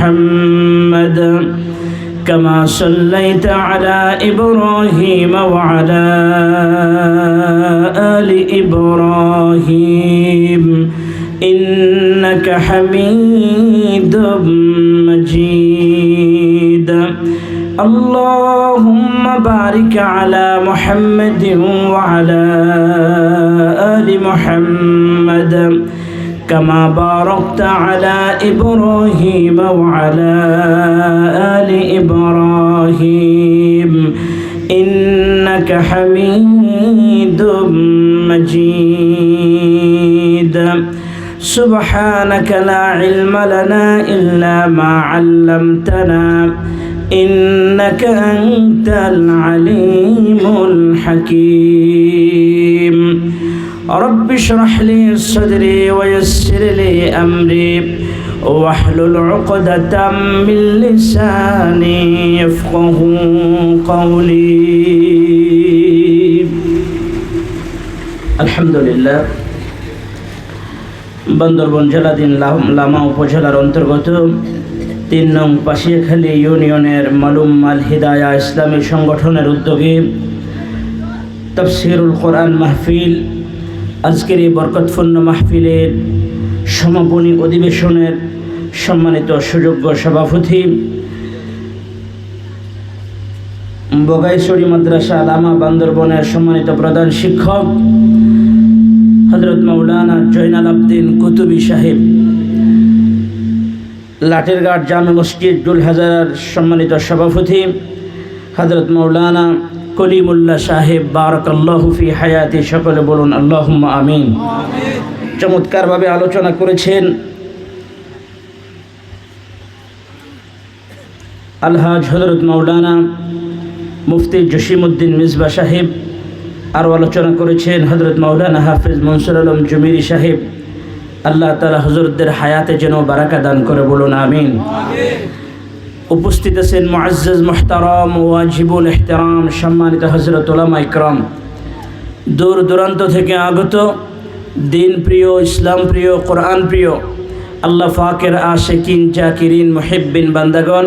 محمد كما صليت على إبراهيم وعلى آل إبراهيم إنك حميد مجيد اللهم بارك على محمد وعلى آل محمد كما باركت على إبراهيم وعلى آل إبراهيم إنك حميد مجيد سبحانك لا علم لنا إلا ما علمتنا إنك أنت العليم الحكيم رب اشرح لي صدري ويسر لي أمري واحلل عقدة من لساني يفقه قولي الحمد لله বান্দরবান জেলাধীন লামা উপজেলার অন্তর্গত ৩ নং পাশিয়াখালী ইউনিয়নের মালুম আল হিদায়া ইসলামী সংগঠনের উদ্যোগে তাফসীরুল কোরআন মাহফিল আজকের এই বরকতপূর্ণ মাহফিলের সমাপনী অধিবেশনের সম্মানিত সুযোগ্য সভাপতি বগাইছড়ি মাদ্রাসা লামা বান্দরবনের সম্মানিত প্রধান শিক্ষক হযরত মাওলানা জয়নাল আবদিন কুতুবী সাহেব, লাঠিরঘাট জামে মসজিদ জুল হাজার সম্মানিত সভাপতি হযরত মাওলানা কলিমুল্লাহ সাহেব বারাকাল্লাহু ফি হায়াতি, সকলে বলুন আল্লাহুম্মা আমিন। চমৎকারভাবে আলোচনা করেছেন আলহাজ হযরত মাওলানা মুফতি জসিমউদ্দিন মিসবাহ সাহেব, আরও আলোচনা করেছেন হযরত মাওলানা হাফেজ মনসুর আলম জুমিরি সাহেব। আল্লাহ তাআলা হুজুরদের হায়াতে যেন বারাকা দান করে, বলুন আমিন। উপস্থিত আছেন মুআজ্জাজ মুহতারাম ওয়াজিবুল ইহতিরাম সম্মানিত হযরত উলামা ইকরাম, দূর দূরান্ত থেকে আগত দিন প্রিয়, ইসলাম প্রিয়, কোরআন প্রিয়, আল্লাহ পাকের আশিকিন জাকিরিন মুহিব্বিন বান্দাগণ,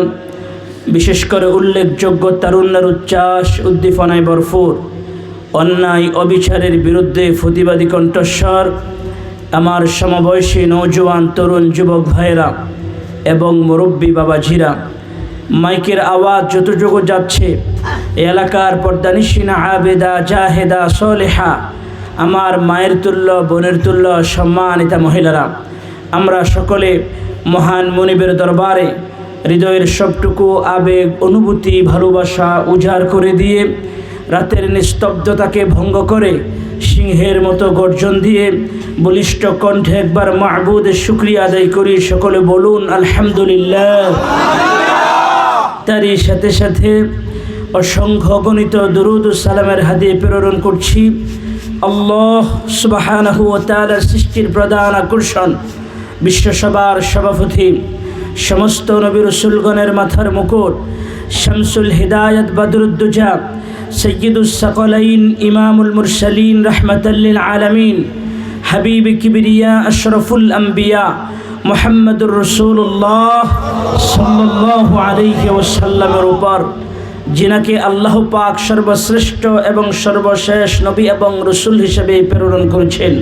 বিশেষ করে উল্লেখযোগ্য তারুণ্যের উচ্ছ্বাস উদ্দীপনায় ভরপুর, অন্যায় অবিচারের বিরুদ্ধে প্রতিবাদী কণ্ঠস্বর আমার সমবয়সী নওজোয়ান তরুণ যুবক ভাইয়েরা এবং মুরব্বী বাবাজিরা, মাইকের আওয়াজ যতটুকু যাচ্ছে এলাকার পর্দানিশিনা আবেদা জাহেদা সলেহা, আমার মায়ের তুল্য বোনের তুল্য সম্মানিতা মহিলারা, আমরা সকলে মহান মুনিবের দরবারে হৃদয়ের সবটুকু আবেগ অনুভূতি ভালোবাসা উজাড় করে দিয়ে রাতের নিস্তব্ধতাকে ভঙ্গ করে সিংহের মতো গর্জন দিয়ে বলিষ্ঠ কণ্ঠে একবার মাহবুদের শুকরিয়া আদায় করি, সকলে বলুন আলহামদুলিল্লাহ। তারই সাথে সাথে অসংখ্য গণিত দুরুদ ও সালামের হাদিয়া প্রেরণ করছি আল্লাহ সুবহানাহু ওয়া তাআলার সৃষ্টির প্রধান আকর্ষণ, বিশ্বসভার সভাপতি, সমস্ত নবী রাসূলগণের মাথার মুকুট, শামসুল হিদায়াত বদরুদ্দুজা, সৈয়দুস সাকলাইন, ইমামুল মুরসালিন, রাহমাতাল লিল আলামিন, হাবিব কিবরিয়া, আশরাফুল আম্বিয়া, মুহাম্মদুর রাসূলুল্লাহ সাল্লাল্লাহু আলাইহি ওয়াসাল্লামের উপর যিনাকে আল্লাহ পাক সর্বশ্রেষ্ঠ এবং সর্বশেষ নবী এবং রাসূল হিসেবে প্রেরণ করেছেন।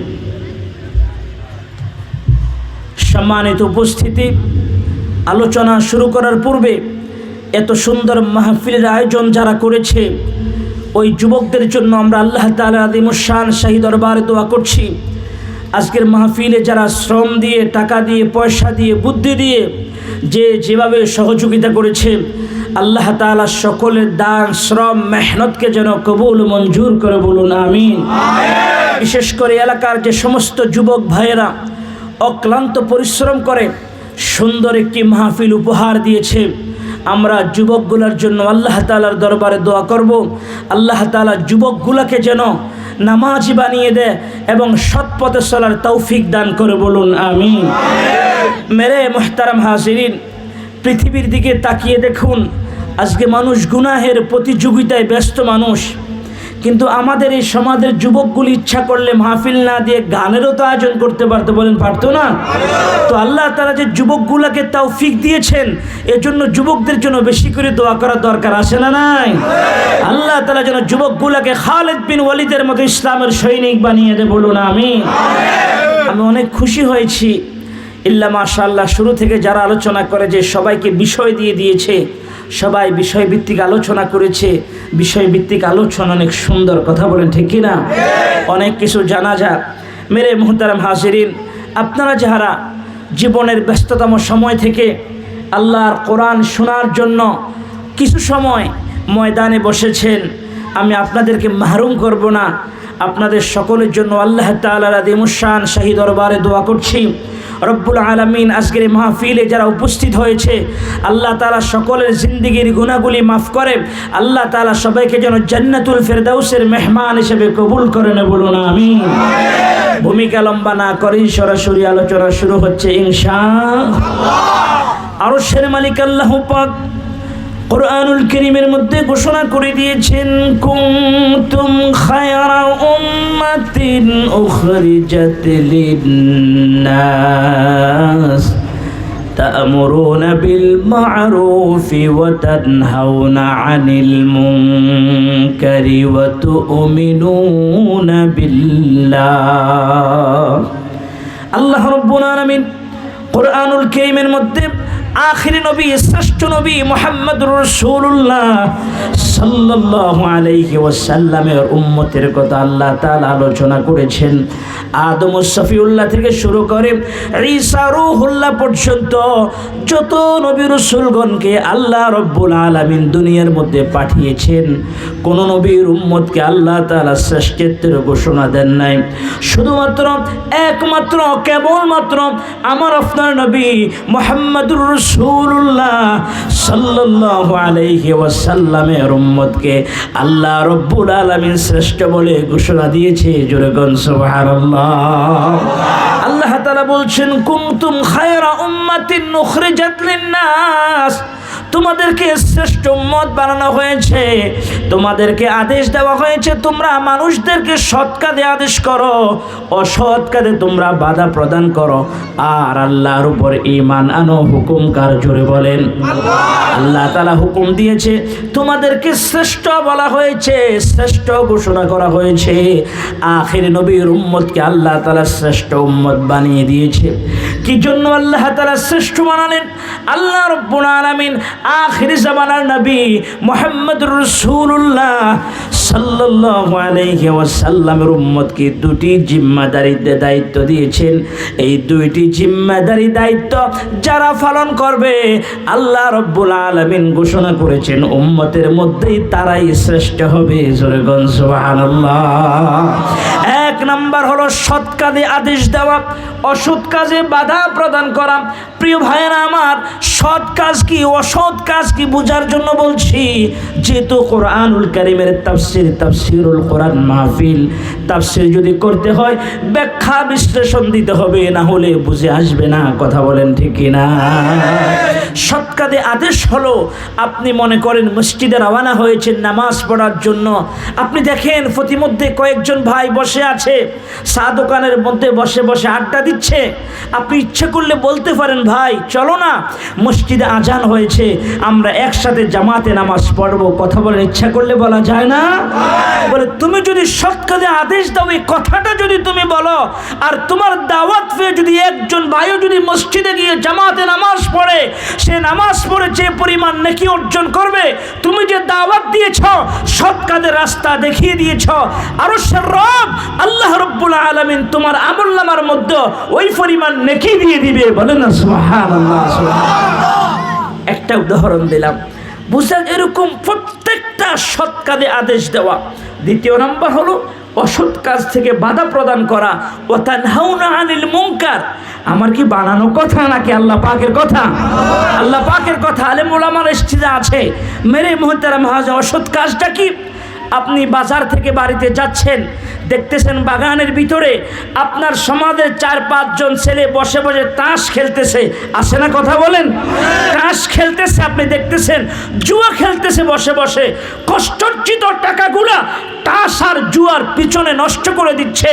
সম্মানিত উপস্থিতি, আলোচনা শুরু করার পূর্বে এত সুন্দর মাহফিলের আয়োজন যারা করেছে ওই যুবকদের জন্য আমরা আল্লাহ তাআলা আযীমুশ-শান শাহী দরবারে দোয়া করছি। আজকের মাহফিলে যারা শ্রম দিয়ে, টাকা দিয়ে, পয়সা দিয়ে, বুদ্ধি দিয়ে যেভাবে সহযোগিতা করেছে, আল্লাহ তাআলা সকলের দান শ্রম মেহনতকে যেন কবুল মঞ্জুর করে, বলুন আমিন। বিশেষ করে এলাকার যে সমস্ত যুবক ভাইয়েরা অক্লান্ত পরিশ্রম করে সুন্দর একটি মাহফিল উপহার দিয়েছে, আমরা যুবকগুলোর জন্য আল্লাহ তাআলার দরবারে দোয়া করব, আল্লাহ তাআলা যুবকগুলোকে যেন নামাজি বানিয়ে দেয় এবং সৎ পথে চলার তৌফিক দান করে, বলুন আমিন। মেরে মুহতারাম হাজিরিন, পৃথিবীর দিকে তাকিয়ে দেখুন, আজকে মানুষ গুনাহের প্রতিযোগিতায় ব্যস্ত মানুষ, কিন্তু আমাদের এই সমাজের যুবকগুলি ইচ্ছা করলে মাহফিল না দিয়ে গানেরও তো আয়োজন করতে পারতো, বলেন পারতো না? তো আল্লাহ তাআলা যে যুবকগুলোকে তৌফিক দিয়েছেন, এজন্য যুবকদের জন্য বেশি করে দোয়া করা দরকার আছে না নাই? আল্লাহ তাআলা যেন যুবকগুলোকে খালিদ বিন ওয়ালিদের মতো ইসলামের সৈনিক বানিয়ে দেয়, বলুন আমিন। আমি অনেক খুশি হয়েছি, ইল্লা মাশাআল্লাহ, শুরু থেকে যারা আলোচনা করে যে সবাইকে বিষয় দিয়ে দিয়েছে, সবাই বিষয়ভিত্তিক আলোচনা করেছে। বিষয়ভিত্তিক আলোচনা অনেক সুন্দর, কথা বলেন ঠিক কিনা? অনেক কিছু জানা যায়। মেরে মুহতারাম হাজিরিন, আপনারা যারা জীবনের ব্যস্ততম সময় থেকে আল্লাহর কোরআন শোনার জন্য কিছু সময় ময়দানে বসেছেন, আমি আপনাদেরকে মাহরুম করব না। আপনাদের সকলের জন্য আল্লাহ তাআলার আযীমুশ-শান শাহী দরবারে দোয়া করছি, রব্বুল আলামিন আজকের এই মাহফিলে যারা উপস্থিত হয়েছে, আল্লাহ তাআলা সকলের জিন্দেগির গুনাহগুলি মাফ করে আল্লাহ তাআলা সবাইকে যেন জান্নাতুল ফেরদাউসের মেহমান হিসেবে কবুল করেন, বলুন আমিন। ভূমিকা লম্বা না করেই সরাসরি আলোচনা শুরু হচ্ছে ইনশাআল্লাহ। আরশের মালিক আল্লাহ পাক কুরআনুল কারীমের মধ্যে ঘোষণা করে দিয়েছেন, কুনতুম খায়রা উম্মাতিন উখরিজাত লিন-নাস তা'মুরুনা বিল মা'রুফি ওয়া তানহাউনা 'আনিল মুনকারি ওয়া তু'মিনুনা বিল্লাহ। আল্লাহ রাব্বুল আলামিন কুরআনুল কারীমের মধ্যে আখির নবী, শ্রেষ্ঠ নবী মুহাম্মদুর রাসূলুল্লাহ সাল্লাল্লাহু আলাইহি ওয়াসাল্লামের উম্মতের কথা আল্লাহ তাআলা আলোচনা করেছেন। আদম সফিউল্লাহ থেকে শুরু করে ঈসা রূহুল্লাহ পর্যন্ত যত নবী রাসূলগণকে আল্লাহ রাব্বুল আলামিন দুনিয়ার মধ্যে পাঠিয়েছেন, কোন নবীর উম্মতকে আল্লাহ তাআলা শ্রেষ্ঠত্বের ঘোষণা দেন নাই। শুধুমাত্র একমাত্র কেবলমাত্র আমার আপনার নবী মুহাম্মদুর রাসূলুল্লাহ সাল্লাল্লাহু আলাইহি ওয়াসাল্লামের উম্মতকে আল্লাহ রাব্বুল আলামিন শ্রেষ্ঠ বলে ঘোষণা দিয়েছে। জোরে কোন সুবহানাল্লাহ। আল্লাহ তাআলা বলছেন, কুনতুম খায়রা উম্মাতিন উখরিজাত লিন-নাস, তোমাদেরকে শ্রেষ্ঠ উম্মত বানানো হয়েছে, তোমাদেরকে আদেশ দেওয়া হয়েছে তোমরা মানুষদেরকে সৎ কাজে আদেশ করো, অসৎ কাজে তোমরা বাধা প্রদান করো, আর আল্লাহর উপর ঈমান আনো। হুকুম কার? জোরে বলেন। আল্লাহ তাআলা হুকুম দিয়েছে, তোমাদেরকে শ্রেষ্ঠ বলা হয়েছে, শ্রেষ্ঠ ঘোষণা করা হয়েছে। আখির নবীর উম্মতকে আল্লাহ তাআলা শ্রেষ্ঠ উম্মত বানিয়ে দিয়েছে। কি জন্য আল্লাহ তাআলা শ্রেষ্ঠ বানালেন? আল্লাহ রাব্বুল আলামিন আখির জামানার নবী মুহাম্মদুর রাসূলুল্লাহ সাল্লাল্লাহু আলাইহি ওয়াসাল্লামের উম্মতকে দুটি জিম্মাদারির দায়িত্ব দিয়েছেন। এই দুইটি জিম্মাদারি দায়িত্ব যারা পালন করবে, আল্লাহ রাব্বুল আলামিন ঘোষণা করেছেন উম্মতের মধ্যেই তারাই শ্রেষ্ঠ হবে। জোরে বলুন সুবহানাল্লাহ। এক নাম্বার হলো সৎ কাজে আদেশ দেওয়া, অসৎ কাজে বাধা প্রদান করা। প্রিয় ভাইয়েরা আমার, সৎ কাজ কি অসৎ কাজ কি বোঝার জন্য বলছি। যেহেতু কোরআনুল কারীমের তাফসীরুল কোরআন মাহফিল, তাফসীর যদি করতে হয় ব্যাখ্যা বিশ্লেষণ দিতে হবে, না হলে বুঝে আসবে না। কথা বলেন ঠিক কিনা? সৎ কাজে আদেশ হলো, আপনি মনে করেন মসজিদে রওনা হয়েছেন নামাজ পড়ার জন্য, আপনি দেখেন প্রতিমধ্যে কয়েকজন ভাই বসে আছে, চা দোকানের মধ্যে বসে বসে আড্ডা দিচ্ছে। আপনি ইচ্ছে করলে বলতে পারেন, ভাই চলো না, মসজিদে আজান হয়েছে, আমরা একসাথে জামাতে নামাজ পড়বো। কথা বলেন, ইচ্ছা করলে বলা যায় না? বলে তুমি যদি সৎ কাজে আদেশ দাও, এই কথাটা যদি তুমি বলো, আর তোমার দাওয়াত পেয়ে যদি একজন ভাইও যদি মসজিদে গিয়ে জামাতে নামাজ পড়ে, সে নামাজ পড়ে যে পরিমাণ নেকি অর্জন করবে, তুমি যে দাওয়াত দিয়েছ, সৎ কাজের রাস্তা দেখিয়ে দিয়েছ, আরশের রব আল্লাহ রাব্বুল আলামিন তোমার আমলনামার মধ্যে ওই পরিমাণ নেকি দিয়ে দিবে। বলেন না সুবহানাল্লাহ। একটা উদাহরণ দিলাম বুঝলেন, এরকম প্রত্যেকটা সৎ কাজে আদেশ দেওয়া। দ্বিতীয় নাম্বার হলো অসৎ কাজ থেকে বাধা প্রদান করা। ওয়া তানহাউনা আনিল মুনকার, আমার কি বানানো কথা নাকি আল্লাহ পাকের কথা? আল্লাহ পাকের কথা। আলেম ওলামার ইস্তিজা আছে। মেরে মুহতারাম হাজ, অসৎ কাজটা কি? আপনি বাজার থেকে বাড়িতে যাচ্ছেন, দেখতেছেন বাগানের ভিতরে আপনার সমাজের ৪-৫ জন ছেলে বসে বসে তাস খেলতেছে। আসে না? কথা বলেন। তাস তাস খেলতেছে, আপনি দেখতেছেন জুয়া খেলতেছে বসে বসে, কষ্টার্জিত টাকাগুলা তাস আর জুয়ার পিছনে নষ্ট করে দিচ্ছে।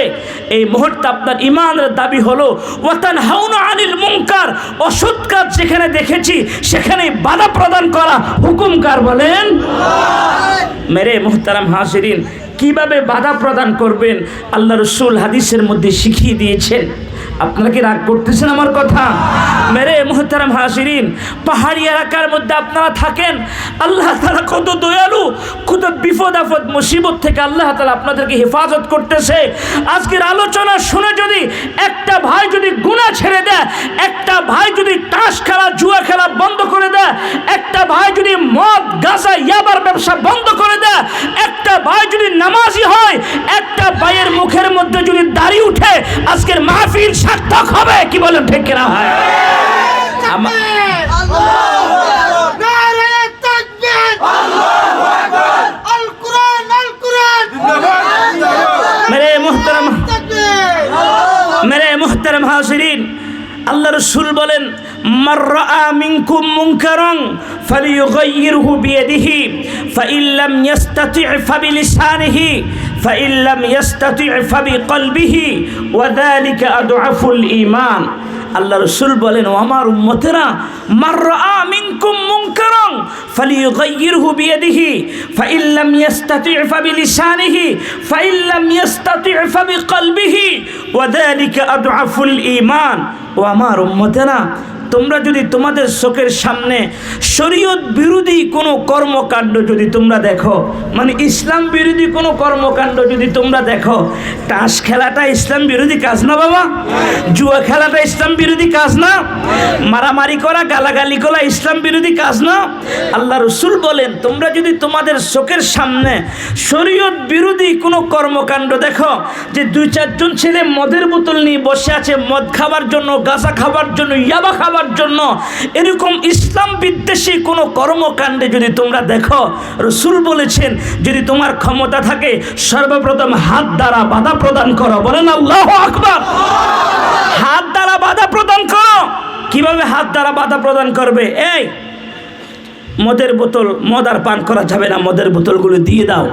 এই মুহূর্তে আপনার ইমানের দাবি হলো ওয়াতানহাউনা আনিল মুনকার, অসৎ কাজ যেখানে দেখেছি সেখানে বাধা প্রদান করা হুকুম কার বলেন? মেরে মুহতারাম হাজিরিন, কিভাবে বাধা প্রদান করবেন আল্লাহ রসুল হাদিসের মধ্যে শিখিয়ে দিয়েছেন। আপনারা কি রাগ করতেছেন আমার কথা? মেরে মুহতারাম হাজিরিন, পাহাড়ি এলাকার মধ্যে আপনারা থাকেন, আল্লাহ তাআলা কত দয়ালু, কত বিপদ আপদ মুসিবত থেকে আল্লাহ তাআলা আপনাদেরকে হেফাজত করতেছে। আজকের আলোচনা শুনে যদি একটা ভাই যদি গুনাহ ছেড়ে দেয়, একটা ভাই যদি তাস খেলা জুয়া খেলা বন্ধ করে দেয়, একটা ভাই যদি মদ গাঁজা ইয়াবার ব্যবসা বন্ধ করে দেয়, একটা ভাই যদি নামাজি হয়, একটা ভাইয়ের মুখের মধ্যে যদি দাড়ি উঠে, আজকের মাহফিল সার্থক হবে। কি বলেন ঠিক কিনা ভাই? মেরে মুহতারাম হাজিরিন, আল্লাহ রসুল বলেন মান রাআ মিনকুম মুনকারান ফালিয়ুগাইয়িরহু বিয়াদিহি ফাইন লাম ইস্তাতি' ফাবিলিসানিহি ফাইন লাম ইস্তাতি' ফাবিকলবিহি ওয়া যালিকা আদআফুল ঈমান। আল্লাহ রসুল বলেন, ও আমার উম্মতেরা, মান রাআ মিনকুম মুনকারান ফালিয়ুগাইয়িরহু বিয়াদিহি ফাইন লাম ইস্তাতি' ফাবিলিসানিহি ফাইন লাম ইস্তাতি' ফাবিকলবিহি ওয়া যালিকা আদআফুল ঈমান। ও আমার উম্মতেরা, তোমরা যদি তোমাদের চোখের সামনে শরীয়ত বিরোধী কোনো কর্মকাণ্ড যদি তোমরা দেখো, মানে ইসলাম বিরোধী কোনো কর্মকাণ্ড যদি তোমরা দেখো, তাস খেলাটা ইসলাম বিরোধী কাজ না বাবা? জুয়া খেলাটা ইসলাম বিরোধী কাজ না? মারামারি করা গালাগালি করা ইসলাম বিরোধী কাজ না? আল্লাহ রসুল বলেন, তোমরা যদি তোমাদের চোখের সামনে শরীয়ত বিরোধী কোনো কর্মকাণ্ড দেখো, যে দুই চারজন ছেলে মদের বোতল নিয়ে বসে আছে মদ খাবার জন্য, গাঁজা খাবার জন্য, ইয়াবা খাবার জন্য, এরকম ইসলাম বিদ্বেষী কোনো কর্মকাণ্ডে যদি তোমরা দেখো, রসুল বলেছেন যদি তোমার ক্ষমতা থাকে সর্বপ্রথম হাত দ্বারা বাধা প্রদান করো। বলেন আল্লাহু আকবার। হাত দ্বারা বাধা প্রদান করো। কিভাবে হাত দ্বারা বাধা প্রদান করবে? এই মদের বোতল, মদ আর পান করা যাবে না, মদের বোতলগুলো দিয়ে দাও,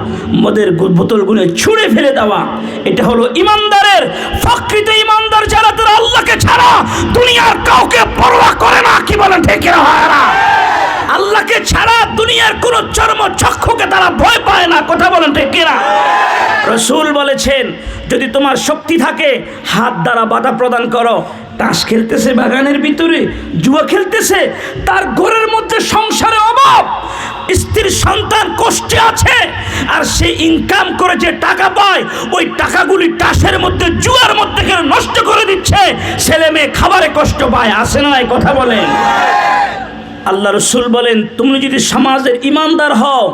মদের বোতলগুলো ছুঁড়ে ফেলে দেওয়া। এটা হলো ইমানদারের, প্রকৃত ইমানদার যারা তারা আল্লাহকে ছাড়া দুনিয়ার কাউকে পরোয়া করে না। কি বলেন ঠিক না ভাইরা? আল্লাহকে ছাড়া দুনিয়ার কোন চর্ম চক্ষুকে তারা ভয় পায় না। কথা বলেন ঠিক না? রসুল বলেছেন যদি তোমার শক্তি থাকে হাত দ্বারা বাধা প্রদান করো। তাস খেলতেছে বাগানের ভিতরে, জুয়া খেলতেছে, তার ঘরের মধ্যে সংসারে অভাব, স্ত্রীর সন্তান কষ্টে আছে, আর সে ইনকাম করে যে টাকা পায় ওই টাকাগুলি তাসের মধ্যে জুয়ার মধ্যে নষ্ট করে দিচ্ছে, ছেলে মেয়ে খাবারে কষ্ট পায়। আসে না? এই কথা বলেন। আল্লাহ রসুল বলেন তুমি যদি সমাজের ইমানদার হও,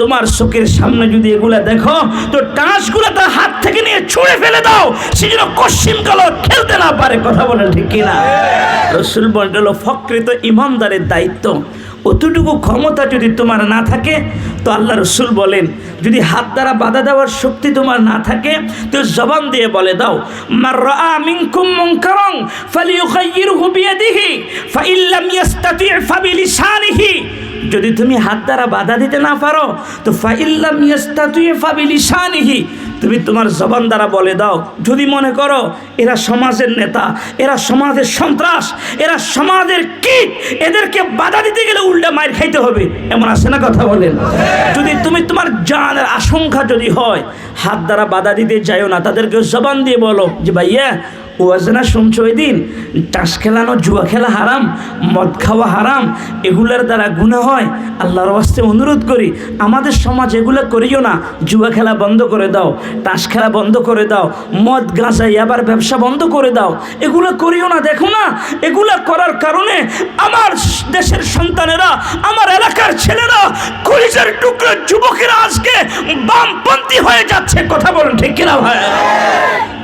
তোমার চোখের সামনে যদি এগুলা দেখো, তো টাসগুলা তার হাত থেকে নিয়ে ছুঁড়ে ফেলে দাও, সে যেন কশ্চিন কালো খেলতে না পারে। কথা বলেন ঠিক কিনা? রসুল বলেন প্রকৃত ইমানদারের দায়িত্ব। অতটুকু ক্ষমতা যদি তোমার না থাকে, তো আল্লাহ রসুল বলেন যদি হাত দ্বারা বাধা দেওয়ার শক্তি তোমার না থাকে, তো জবান দিয়ে বলে দাও মান রাআ মিনকুম মুনকারান ফালিয়ুগাইয়িরহু বিয়াদিহি ফাইন লাম ইস্তাতি' ফাবিলিসানিহি। যদি তুমি হাত দ্বারা বাধা দিতে না পারো, তো ফাইন লাম ইস্তাতি' ফাবিলিসানিহি, তুমি তোমার জবান দ্বারা বলে দাও। যদি মনে করো এরা সমাজের নেতা, এরা সমাজের সন্ত্রাস, এরা সমাজের কীট, এদেরকে বাধা দিতে গেলে উল্টা মাইর খাইতে হবে, এমন আছে না? কথা বলেন। যদি তুমি তোমার জানের আশঙ্কা যদি হয়, হাত দ্বারা বাধা দিতে যাইও না, তাদেরকে জবান দিয়ে বলো যে ভাইয়া ওয়াজনা শুনছো ওই দিন তাস খেলানো, জুয়া খেলা হারাম, মদ খাওয়া হারাম, এগুলার দ্বারা গুনাহ হয়। আল্লাহর ওয়াস্তে অনুরোধ করি আমাদের সমাজ এগুলো করিও না, জুয়া খেলা বন্ধ করে দাও, তাস খেলা বন্ধ করে দাও, মদ গাঁজা আবার ব্যবসা বন্ধ করে দাও, এগুলো করিও না। দেখো না এগুলা করার কারণে আমার দেশের সন্তানেরা, আমার এলাকার ছেলেরা, কলিজার টুকরো যুবকেরা আজকে বামপন্থী হয়ে যাচ্ছে। কথা বলেন ঠিক কিনা ভাই?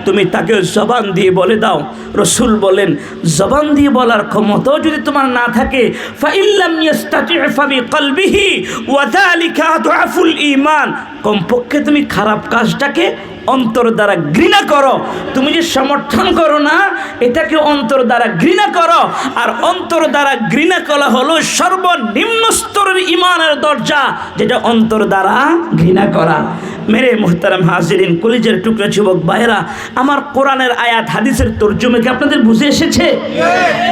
তুমি তাকে জবান দিয়ে বলে দাও। রসুল বলেন জবান দিয়ে বলার ক্ষমতাও যদি তোমার না থাকে, ফাইন লাম ইস্তাতি' ফাবিকলবিহি ওয়া যালিকা আদআফুল ঈমান, কমপক্ষে তুমি খারাপ কাজটাকে অন্তর দ্বারা ঘৃণা করো। তুমি যে সমর্থন করো না, এটাকে অন্তর দ্বারা ঘৃণা করো। আর অন্তর দ্বারা ঘৃণা করা হলো সর্বনিম্ন স্তরের ঈমানের দরজা, যেটা অন্তর দ্বারা ঘৃণা করা। মেরে মুহতারাম হাজিরিন, কলিজার টুকরা যুবক ভাইরা, আমার কোরআনের আয়াত হাদিসের তরজমা কি আপনাদের বুঝে এসেছে?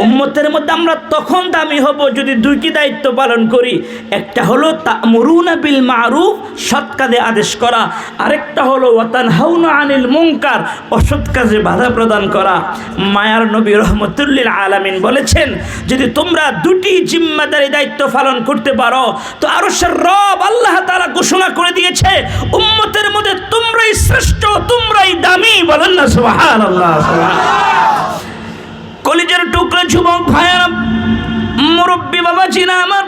উম্মতের মধ্যে আমরা তখন দামি হব যদি দুইটি দায়িত্ব পালন করি। একটা হলো তা'মুরুনা বিল মা'রুফ, সৎ কাজে আদেশ করা, আরেকটা হলো ওয়া তানহাউনা আনিল মুনকার, অসৎ কাজে বাধা প্রদান করা। মায়ার নবী রাহমাতুল লিল আলামিন বলেছেন, যদি তোমরা দুটি জিম্মাদারি দায়িত্ব পালন করতে পারো তো আরশের রব আল্লাহ তাআলা ঘোষণা করে দিয়েছে উম্মতের মধ্যে তোমরাই শ্রেষ্ঠ, তোমরাই দামি। বলেন না সুবহানাল্লাহ। কলিজার টুকরা যুবক ভাইরা, মুরব্বী বাবাজিরা আমার,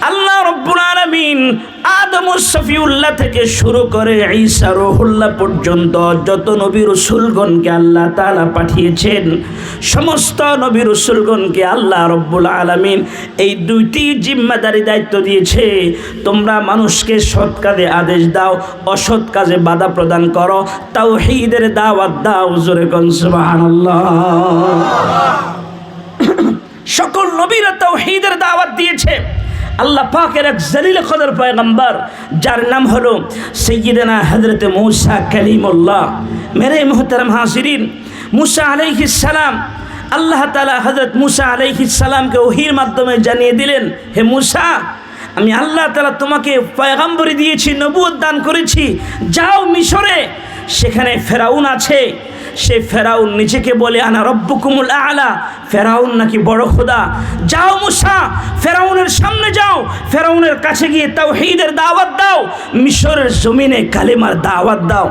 আল্লাহ রব্বুল আলামিন আদম ও সফিউল্লাহ থেকে শুরু করে ঈসা রূহুল্লাহ পর্যন্ত যত নবী রাসূলগণকে আল্লাহ তাআলা পাঠিয়েছেন, সমস্ত নবী রাসূলগণকে আল্লাহ রব্বুল আলামিন এই দুইটি জিম্মাদারি দায়িত্ব দিয়েছে। তোমরা মানুষকে সৎ কাজে আদেশ দাও, অসৎ কাজে বাধা প্রদান করো, তাওহীদের দাওয়াত দাও। জোরে কোন সুবহানাল্লাহ। সকল নবীরা তাওহীদের দাওয়াত দিয়েছে। আল্লাহ পাকের এক জলিল কদর পয়গম্বর, যার নাম হলো সাইয়্যিদানা হযরত মূসা কালিমুল্লাহ। মেরে মুহতারাম হাজিরিন, মূসা আলাইহিস সালাম, আল্লাহ তাআলা হযরত মূসা আলাইহিস সালামকে ওহীর মাধ্যমে জানিয়ে দিলেন, হে মূসা, আমি আল্লাহ তাআলা তোমাকে পয়গম্বরি দিয়েছি, নবুয়ত দান করেছি। যাও মিশরে, সেখানে ফেরাউন আছে। সে ফেরাউন নিজেকে বলে আনা রব্বুকুমুল আ'লা, ফেরাউন নাকি বড় খোদা। যাও মূসা, ফেরাউনের সামনে যাও, ফেরাউনের কাছে গিয়ে তাওহীদের দাওয়াত দাও, মিশরের জমিনে কালেমার দাওয়াত দাও।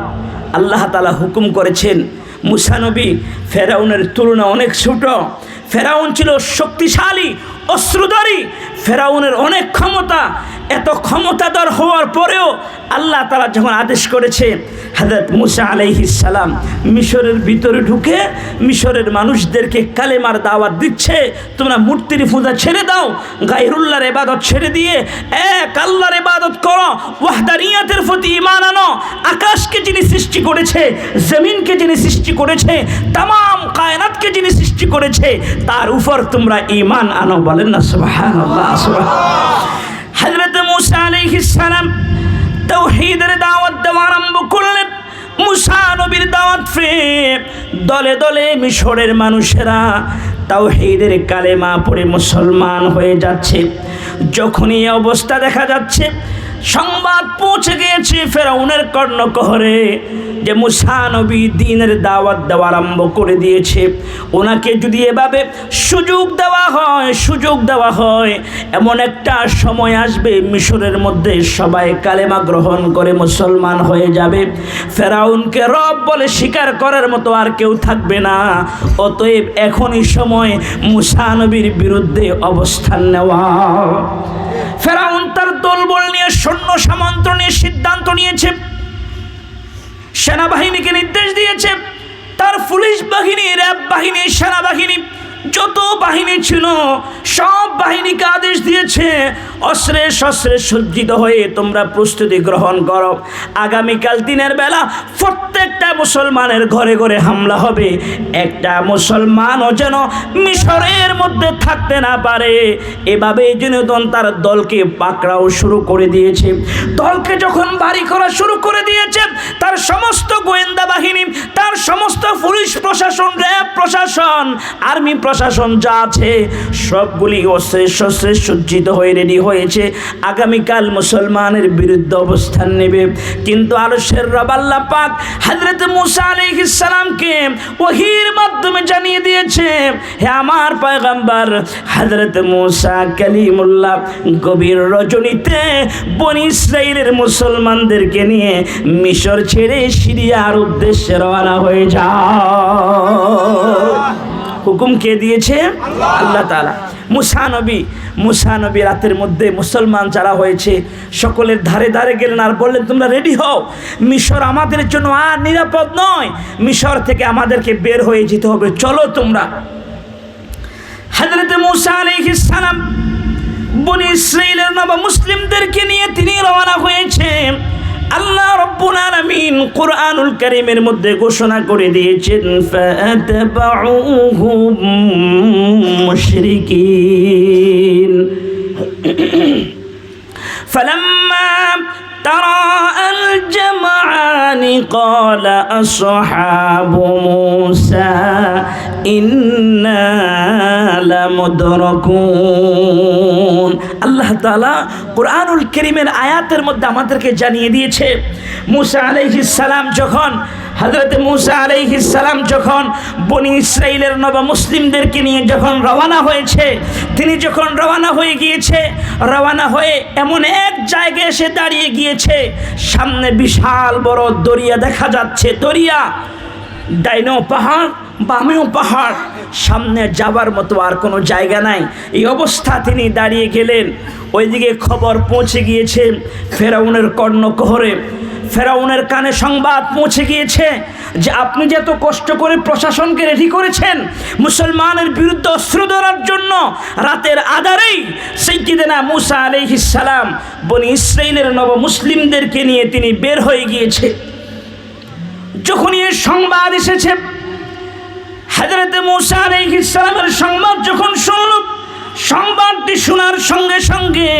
আল্লাহ তাআলা হুকুম করেছেন। মূসা নবী ফেরাউনের তুলনা অনেক ছোট। ফেরাউন ছিল শক্তিশালী, অস্ত্রধারী, ফেরাউনের অনেক ক্ষমতা। এত ক্ষমতাধর হওয়ার পরেও আল্লাহ তাআলা যখন আদেশ করেছে, হযরত মূসা আলাইহিস সালাম মিশরের ভিতরে ঢুকে মিশরের মানুষদেরকে কালেমার দাওয়াত দিচ্ছে, তোমরা মূর্তির পূজা ছেড়ে দাও, গায়রুল্লাহর ইবাদত ছেড়ে দিয়ে এক আল্লাহর ইবাদত করো, ওয়াহদানিয়াতের প্রতি ঈমান আনো। আকাশকে যিনি সৃষ্টি করেছে, জমিনকে যিনি সৃষ্টি করেছে, তামাম কায়নাতকে যিনি সৃষ্টি করেছে, তার উপর তোমরা ঈমান আনো। বলেন না সুবহানাল্লাহ। হযরত মূসা আলাইহিস সালাম তাওহীদের দাওয়াত দেওয়া আরম্ভ করলেন। মূসা নবীর দাওয়াত পেয়ে দলে দলে মিশরের মানুষেরা তাওহীদের কালেমা পড়ে মুসলমান হয়ে যাচ্ছে। যখনই এই অবস্থা দেখা যাচ্ছে, সংবাদ পৌঁছে গিয়েছে ফেরাউনের কর্ণকুহরে যে মূসা নবী দ্বীনের দাওয়াত দেওয়া আরম্ভ করে দিয়েছে। ওনাকে যদি এভাবে সুযোগ দেওয়া হয়, এমন একটা সময় আসবে মিশরের মধ্যে সবাই কালেমা গ্রহণ করে মুসলমান হয়ে যাবে। ফেরাউনকে রব বলে স্বীকার করার মতো আর কেউ থাকবে না। অতএব এখনই সময় মূসা নবীর বিরুদ্ধে অবস্থান নেওয়া। ফেরাউন তার দলবল নিয়ে, সৈন্য সামন্ত নিয়ে সিদ্ধান্ত নিয়েছে, সেনাবাহিনীকে নির্দেশ দিয়েছে, তার পুলিশ বাহিনী, র্যাব বাহিনী, সেনাবাহিনী, যত বাহিনী ছিল সব বাহিনীকে আদেশ দিয়েছে, অস্ত্রে শস্ত্রে সজ্জিত হয়ে তোমরা প্রস্তুতি গ্রহণ করো। আগামীকাল দিনের বেলা প্রত্যেকটা মুসলমানের ঘরে ঘরে হামলা হবে। একটা মুসলমানও যেন মিশরের মধ্যে থাকতে না পারে। এভাবে জেনেদন তার দলকে পাকড়াও শুরু করে দিয়েছে। দলকে যখন বাড়ি করা শুরু করে দিয়েছে, তার সমস্ত গোয়েন্দা বাহিনী, তার সমস্ত পুলিশ প্রশাসন, র্যাব প্রশাসন, আর্মি প্রশাসন যা আছে সবগুলি অস্ত্রে শস্ত্রে সজ্জিত হয়ে রেডি হয়েছে। আগামীকাল মুসলমানের বিরুদ্ধে অবস্থান নেবে। কিন্তু আরশের রব আল্লাহ পাক হযরত মূসা আলাইহিস সালামকে ওহীর মাধ্যমে জানিয়ে দিয়েছে, হে আমার পয়গম্বর হযরত মূসা কালিমুল্লাহ গভীর রজনীতে বনি ইসরাইলের মুসলমানদেরকে নিয়ে মিশর ছেড়ে সিরিয়ার উদ্দেশ্যে রওনা হয়ে যাও। হুকুম কে দিয়েছে? আল্লাহ তাআলা। মূসা নবী রাতের মধ্যে মুসলমান যারা হয়েছে সকলের ধারে ধারে গেলেন আর বললেন, তোমরা রেডি হও, মিশর আমাদের জন্য আর নিরাপদ নয়, মিশর থেকে আমাদেরকে বের হয়ে যেতে হবে, চলো তোমরা। হযরত মূসা আলাইহিস সালাম বনি ইসরাইলের নব মুসলিমদেরকে নিয়ে তিনি রওনা হয়েছে আল্লাহ রাব্বুল আলামিন কুরআনুল কারীমের মধ্যে ঘোষণা করে দিয়েছেন ফাআতবাউহুম মুশরিকিন فلما تراءى الجمعان قال أصحاب موسى إنا لمدركون আল্লাহ তাআলা কুরআনুল কারীমের আয়াতের মধ্যে আমাদেরকে জানিয়ে দিয়েছে মুসা আলাইহিস সালাম যখন হযরত মুসা আলাইহিস সালাম যখন বনি ইসরাইলের নবমুসলিমদেরকে নিয়ে যখন রওনা হয়েছে, তিনি যখন রওনা হয়ে গিয়েছে, রওনা হয়ে এমন এক জায়গায় এসে দাঁড়িয়ে গিয়েছে, সামনে বিশাল বড় দরিয়া দেখা যাচ্ছে। দরিয়া, ডাইনেও পাহাড়, বামেও পাহাড়, সামনে যাবার মতো আর কোনো জায়গা নাই। এই অবস্থা তিনি দাঁড়িয়ে গেলেন। ওইদিকে খবর পৌঁছে গিয়েছে ফেরাউনের কর্ণকুহরে, ফেরাউনের কানে সংবাদ পৌঁছে গিয়েছে যে আপনি যে এত কষ্ট করে প্রশাসনকে রেডি করেছেন মুসলমানের বিরুদ্ধে অস্ত্র ধরার জন্য, রাতের আধারেই সাইয়্যিদানা মুসা আলাইহিস সালাম বনি ইসরাইলের নবমুসলিমদেরকে নিয়ে তিনি বের হয়ে গিয়েছে। যখনই এই সংবাদ এসেছে, হযরত মুসা আলাইহিস সালামের সংবাদ যখন শুনল, সংবাদটি শোনার সঙ্গে সঙ্গে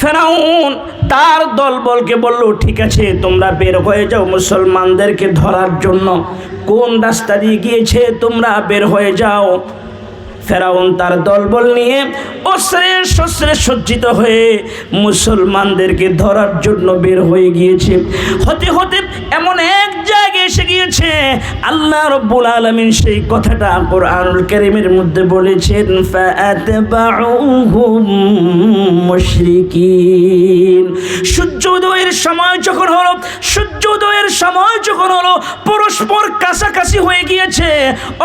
ফেরাউন তার দলবলকে বলল, ঠিক আছে তোমরা বের হয়ে যাও মুসলমানদেরকে ধরার জন্য, কোন রাস্তা দিয়ে গিয়েছে তোমরা বের হয়ে যাও। ফেরাউন তার দলবল নিয়ে অস্ত্রে শস্ত্রে সজ্জিত হয়ে মুসলমানদেরকে ধরার জন্য বের হয়ে গিয়েছে। হতে হতে এমন এক জায়গায় এসে গিয়েছে, আল্লাহ রাব্বুল আলামিন সেই কথাটা কুরআনুল কারীমের মধ্যে বলেছেন ফাআতবাউহুম মুশরিকিন। সূর্যোদয়ের সময় যখন হলো, সূর্যোদয়ের সময় যখন হলো, পরস্পর কাছাকাছি হয়ে গিয়েছে,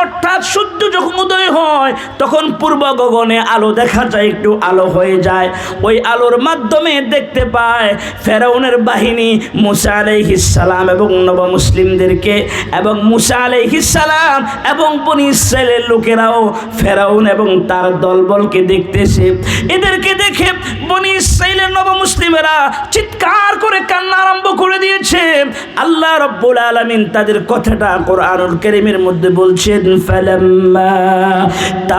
অর্থাৎ সূর্য যখন উদয় হয় তখন পূর্ব গগনে আলো দেখা যায়, একটু আলো হয়ে যায়। ওই আলোর মাধ্যমে দেখতে পায় ফেরাউনের বাহিনী মুসা আলাইহিস সালাম এবং নবমুসলিমদেরকে, এবং মুসা আলাইহিস সালাম এবং বনি ইসরাইলের লোকেরাও ফেরাউন এবং তার দলবলকে দেখতেছে। এদেরকে দেখে বনি ইসরাইলের নবমুসলিমেরা চিৎকার করে কান্না আরম্ভ করে দিয়েছে। আল্লাহ রাব্বুল আলামিন তাদের কথাটা কুরআনুল কারীমের মধ্যে বলছেন ফালাম্মা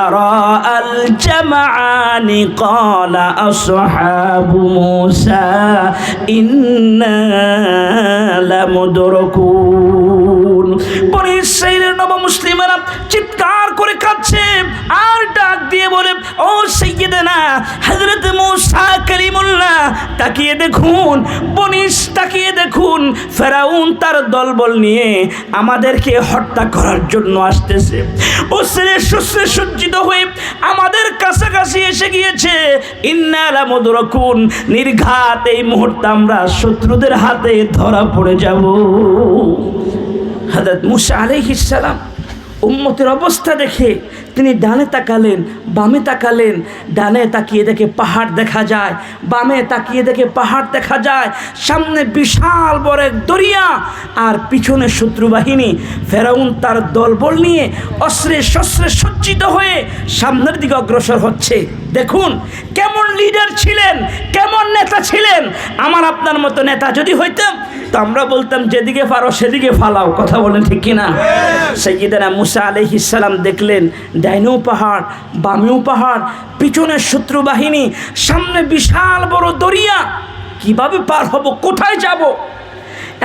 تراءى الجمعان قال أصحاب موسى إنا لمدركون। বনি ইসরাইলের নবমুসলিমেরা চিৎকার করে কাঁদছে আর ডাক দিয়ে বলে, ও সাইয়্যিদানা হযরত মুসা কালিমুল্লাহ, তাকিয়ে দেখুন, তাকিয়ে দেখুন, ফেরাউন তার দলবল নিয়ে আমাদেরকে হত্যা করার জন্য আসতেছে। অস্ত্রে শস্ত্রে সজ্জিত হয়ে আমাদের কাছাকাছি এসে গিয়েছে। ইন্না লামুদরাকুন, নির্ঘাত এই মুহূর্তে আমরা শত্রুদের হাতে ধরা পড়ে যাব। হযরত মুসা আলাইহিস সালাম উম্মতের অবস্থা দেখে তিনি ডানে তাকালেন, বামে তাকালেন। ডানে তাকিয়ে দেখে পাহাড় দেখা যায়, বামে তাকিয়ে দেখে পাহাড় দেখা যায়, সামনে বিশাল বড় এক দরিয়া, আর পিছনে শত্রু বাহিনী ফেরাউন তার দলবল নিয়ে অস্ত্রে শস্ত্রে সজ্জিত হয়ে সামনের দিকে অগ্রসর হচ্ছে। দেখুন কেমন লিডার ছিলেন, কেমন নেতা ছিলেন। আমার আপনার মতো নেতা যদি হইতাম তো আমরা বলতাম যেদিকে পারো সেদিকে ফালাও। কথা বলেন ঠিক কিনা? সাইয়্যিদানা মুসা আলাইহিস সালাম দেখলেন ডাইনেও পাহাড়, বামেও পাহাড়, পিছনে শত্রু বাহিনী, সামনে বিশাল বড় দরিয়া, কিভাবে পার হব, কোথায় যাব?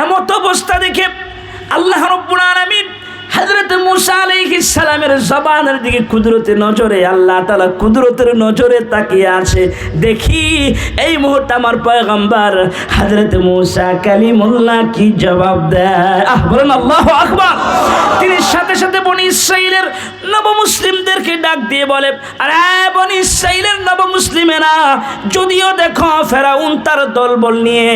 এমত অবস্থা দেখে আল্লাহ রাব্বুল আলামিন হযরত মুসা আলাইহিস সালামের জবানের দিকে কুদরতের নজরে, আল্লাহ তাআলা কুদরতের নজরে তাকিয়ে আছে। দেখি এই মুহূর্তে আমার পয়গম্বর হযরত মুসা কালিমুল্লাহ কি জবাব দেয়। বলেন আল্লাহু আকবার। তিনি সাথে সাথে বনি ইসরাইলের নবমুসলিমদেরকে ডাক দিয়ে বলে, আরে বনি ইসরাইলের নবমুসলিমেরা, যদিও দেখো ফেরাউন তার দলবল নিয়ে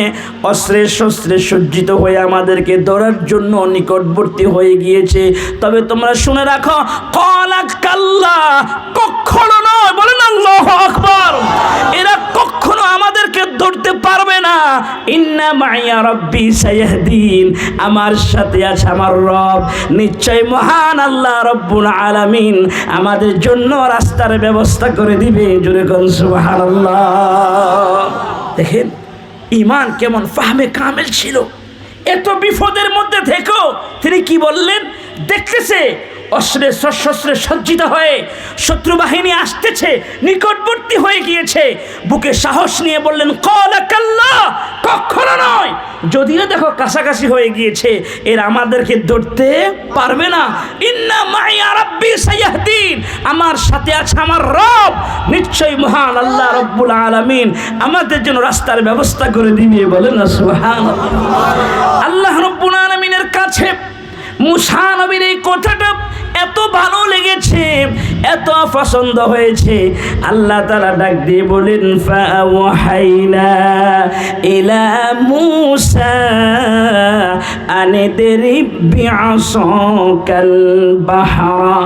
অস্ত্রে শস্ত্রে সজ্জিত হয়ে আমাদেরকে ধরার জন্য নিকটবর্তী হয়ে গিয়েছে, তবে তোমরা শুনে রাখো, ক্বালা কাল্লা, কখনো নয়। বলেন আল্লাহু আকবার। এরা কখনো আমাদেরকে ধরতে পারবে না। ইন্না মাইয়া রাব্বি সায়াহদিন, আমার সাথে আছে আমার রব, নিশ্চয় মহান আল্লাহ রাব্বুল আলামিন আমাদের জন্য রাস্তার ব্যবস্থা করে দিবে। জোরে কোন সুবহানাল্লাহ। দেখেন ঈমান কেমন, ফাহমে কামেল ছিল। এত বিপদের মধ্যে থেকেও তিনি কি বললেন? দেখতেছে অস্ত্রে সশস্ত্রে সজ্জিত হয়ে শত্রু বাহিনী আসতেছে, নিকটবর্তী হয়ে গিয়েছে, বুকে সাহস নিয়ে বললেন ক্বালা কাল্লা, কখনো নয়। যদিও দেখো কাছাকাছি হয়ে গিয়েছে, এর আমাদেরকে ধরতে পারবে না। ইন্না মাইয়া রাব্বি সাইয়াহদিন, আমার সাথে আছে আমার রব, নিশ্চয়ই মহান আল্লাহ রব্বুল আলামিন আমাদের জন্য রাস্তার ব্যবস্থা করে দিবে। বলেন না সুবহানাল্লাহ। আল্লাহ রব্বুল আলামিনের কাছে মুসা নবীর এই কথাটা এত ভালো লেগেছে, এত পছন্দ হয়েছে, আল্লাহ তাআলা ডাক দিয়ে বলেন ফাওয়াহাইনা ইলা মুসা আনদরিব বিআসাকাল বাহরা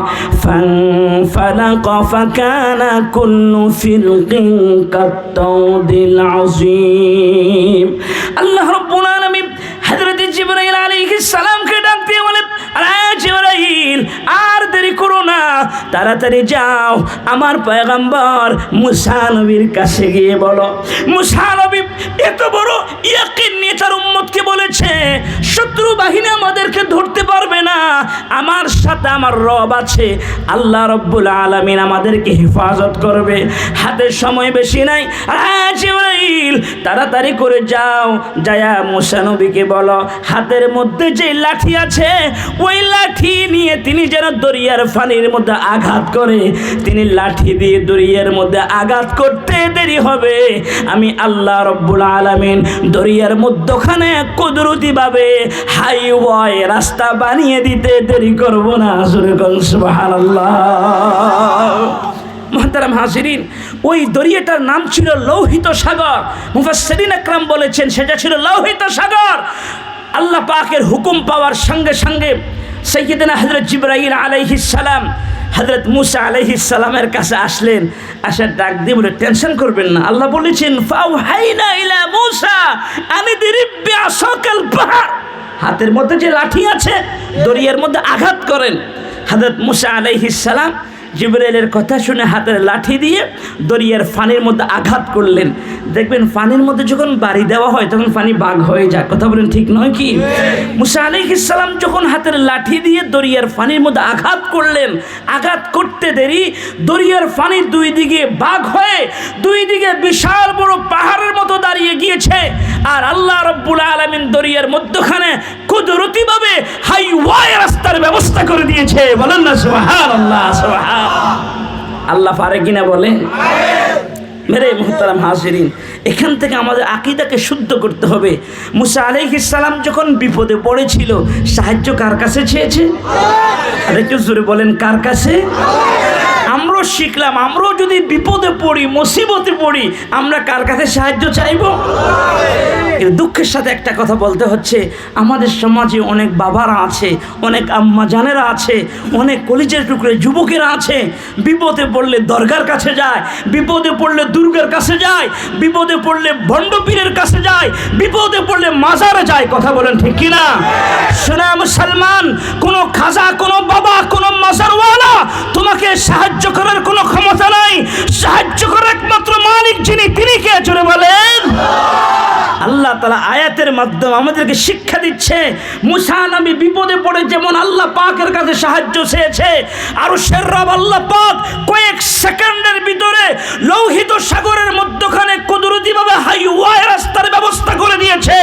ফানফালাকা ফাকানা কুল্লু ফিরকিন কাত্তাউদিল আযীম। আল্লাহ রাব্বুল আলামিন হযরত জিবরাইল আলাইহিস সালামকে ডাক দিয়ে বলেন, আরে জিবরাইল, আর দেরি করো না, তাড়াতাড়ি যাও আমার পয়গম্বর মুসা নবীর কাছে গিয়ে বলো। মুসা নবী এত বড় ইয়াকিন নিয়ে তার উম্মতকে বলেছে, শত্রু বাহিনী আমাদেরকে ধরতে পারবে না, আমার সাথে আমার রব আছে, আল্লাহ রব্বুল আলামিন আমাদেরকে হেফাজত করবে, হাতে সময় বেশি নাই। আরে জিবরাইল, তাড়াতাড়ি করে যাও, যায়া মুসা নবীকে বলো হাতের মধ্যে যে লাঠি আছে ওই লাঠি নিয়ে তিনি যেন দরিয়ার পানির মধ্যে আঘাত করে, তিনি লাঠি দিয়ে দরিয়ার মধ্যে আঘাত করতে দেরি হবে, আমি আল্লাহ রব্বুল আলামিন দরিয়ার মধ্যখানে কুদরতি ভাবে হাইওয়ে রাস্তা বানিয়ে দিতে দেরি করব না। সুবহানাল্লাহ। মুহতারাম হাজিরিন, ওই দরিয়াটার নাম ছিল লৌহিত সাগর। মুফাসসিরিন আকরাম বলেছেন সেটা ছিল লৌহিত সাগর। আল্লাহ পাকের হুকুম পাওয়ার সঙ্গে সঙ্গে সাইয়্যিদনা হযরত জিবরাইল আলাইহিস সালাম হযরত মুসা আলাইহিস সালামের কাছে আসলেন। আসার ডাক দিয়ে বলে, টেনশন করবেন না, আল্লাহ বলেছেন ফাওহাইনা ইলা মুসা আনদরিব বিআসাকাল বাহর, হাতের মধ্যে যে লাঠি আছে দরিয়ার মধ্যে আঘাত করেন। হযরত মুসা আলাইহিস সালাম জিবরাইলের কথা শুনে হাতের লাঠি দিয়ে দরিয়ার পানির মধ্যে আঘাত করলেন। দেখবেন পানির মধ্যে যখন বাড়ি দেওয়া হয় তখন পানি বাগ হয়ে যায়, কথা বলেন ঠিক নয় কি? মুসা আলাইহিস সালাম যখন হাতের লাঠি দিয়ে দরিয়ার পানির মধ্যে আঘাত করলেন, আঘাত করতে দেরি দরিয়ার পানি দুই দিকে বাগ হয়ে দুই দিকে বিশাল বড় পাহাড়ের মতো দাঁড়িয়ে গিয়েছে, আর আল্লাহ রব্বুল আলামিন দরিয়ার মধ্যখানে কুদরতিভাবে হাইওয়ে রাস্তার ব্যবস্থা করে দিয়েছে। বলেন না সুবহানাল্লাহ। সুবহানাল্লাহ। আল্লাহ পারে কিনা বলেন? মেরে মুহতারাম হাজিরিন, এখান থেকে আমাদের আকীদাকে শুদ্ধ করতে হবে। মুসা আলাইহিস সালাম যখন বিপদে পড়েছিল সাহায্য কার কাছে চেয়েছে? আর একটু জোরে বলেন, কার কাছে? আমরাও শিখলাম, আমরাও যদি বিপদে পড়ি, মুসিবতে পড়ি, আমরা কার কাছে সাহায্য চাইব? এর দুঃখের সাথে একটা কথা বলতে হচ্ছে, আমাদের সমাজে অনেক বাবারা আছে, অনেক আম্মা জানেরা আছে, অনেক কলিজার টুকরে যুবকেরা আছে, বিপদে পড়লে দরগার কাছে যায়, বিপদে পড়লে দুর্গার কাছে যায়, বিপদে পড়লে ভণ্ডপীরের কাছে যায়, বিপদে পড়লে মাজারে যায়। কথা বলেন ঠিক কিনা? শোনা মুসলমান, কোনো খাজা, কোনো বাবা, কোনো মাজারওয়ালা তোমাকে সাহায্য করার কোনো ক্ষমতা নাই। সাহায্য করার একমাত্র মালিক যিনি, তিনি কে? জোরে বলেন। আল্লাহ তাআলা আয়াতের মাধ্যমে আমাদেরকে শিক্ষা দিচ্ছে, মুসা নবী বিপদে পড়ে যেমন আল্লাহ পাকের কাছে সাহায্য চেয়েছে, আরশের রব আল্লাহ পাক কয়েক সেকেন্ডের ভিতরে লৌহিত সাগরের মধ্যখানে কুদরতিভাবে হাইওয়ে রাস্তার ব্যবস্থা করে দিয়েছে।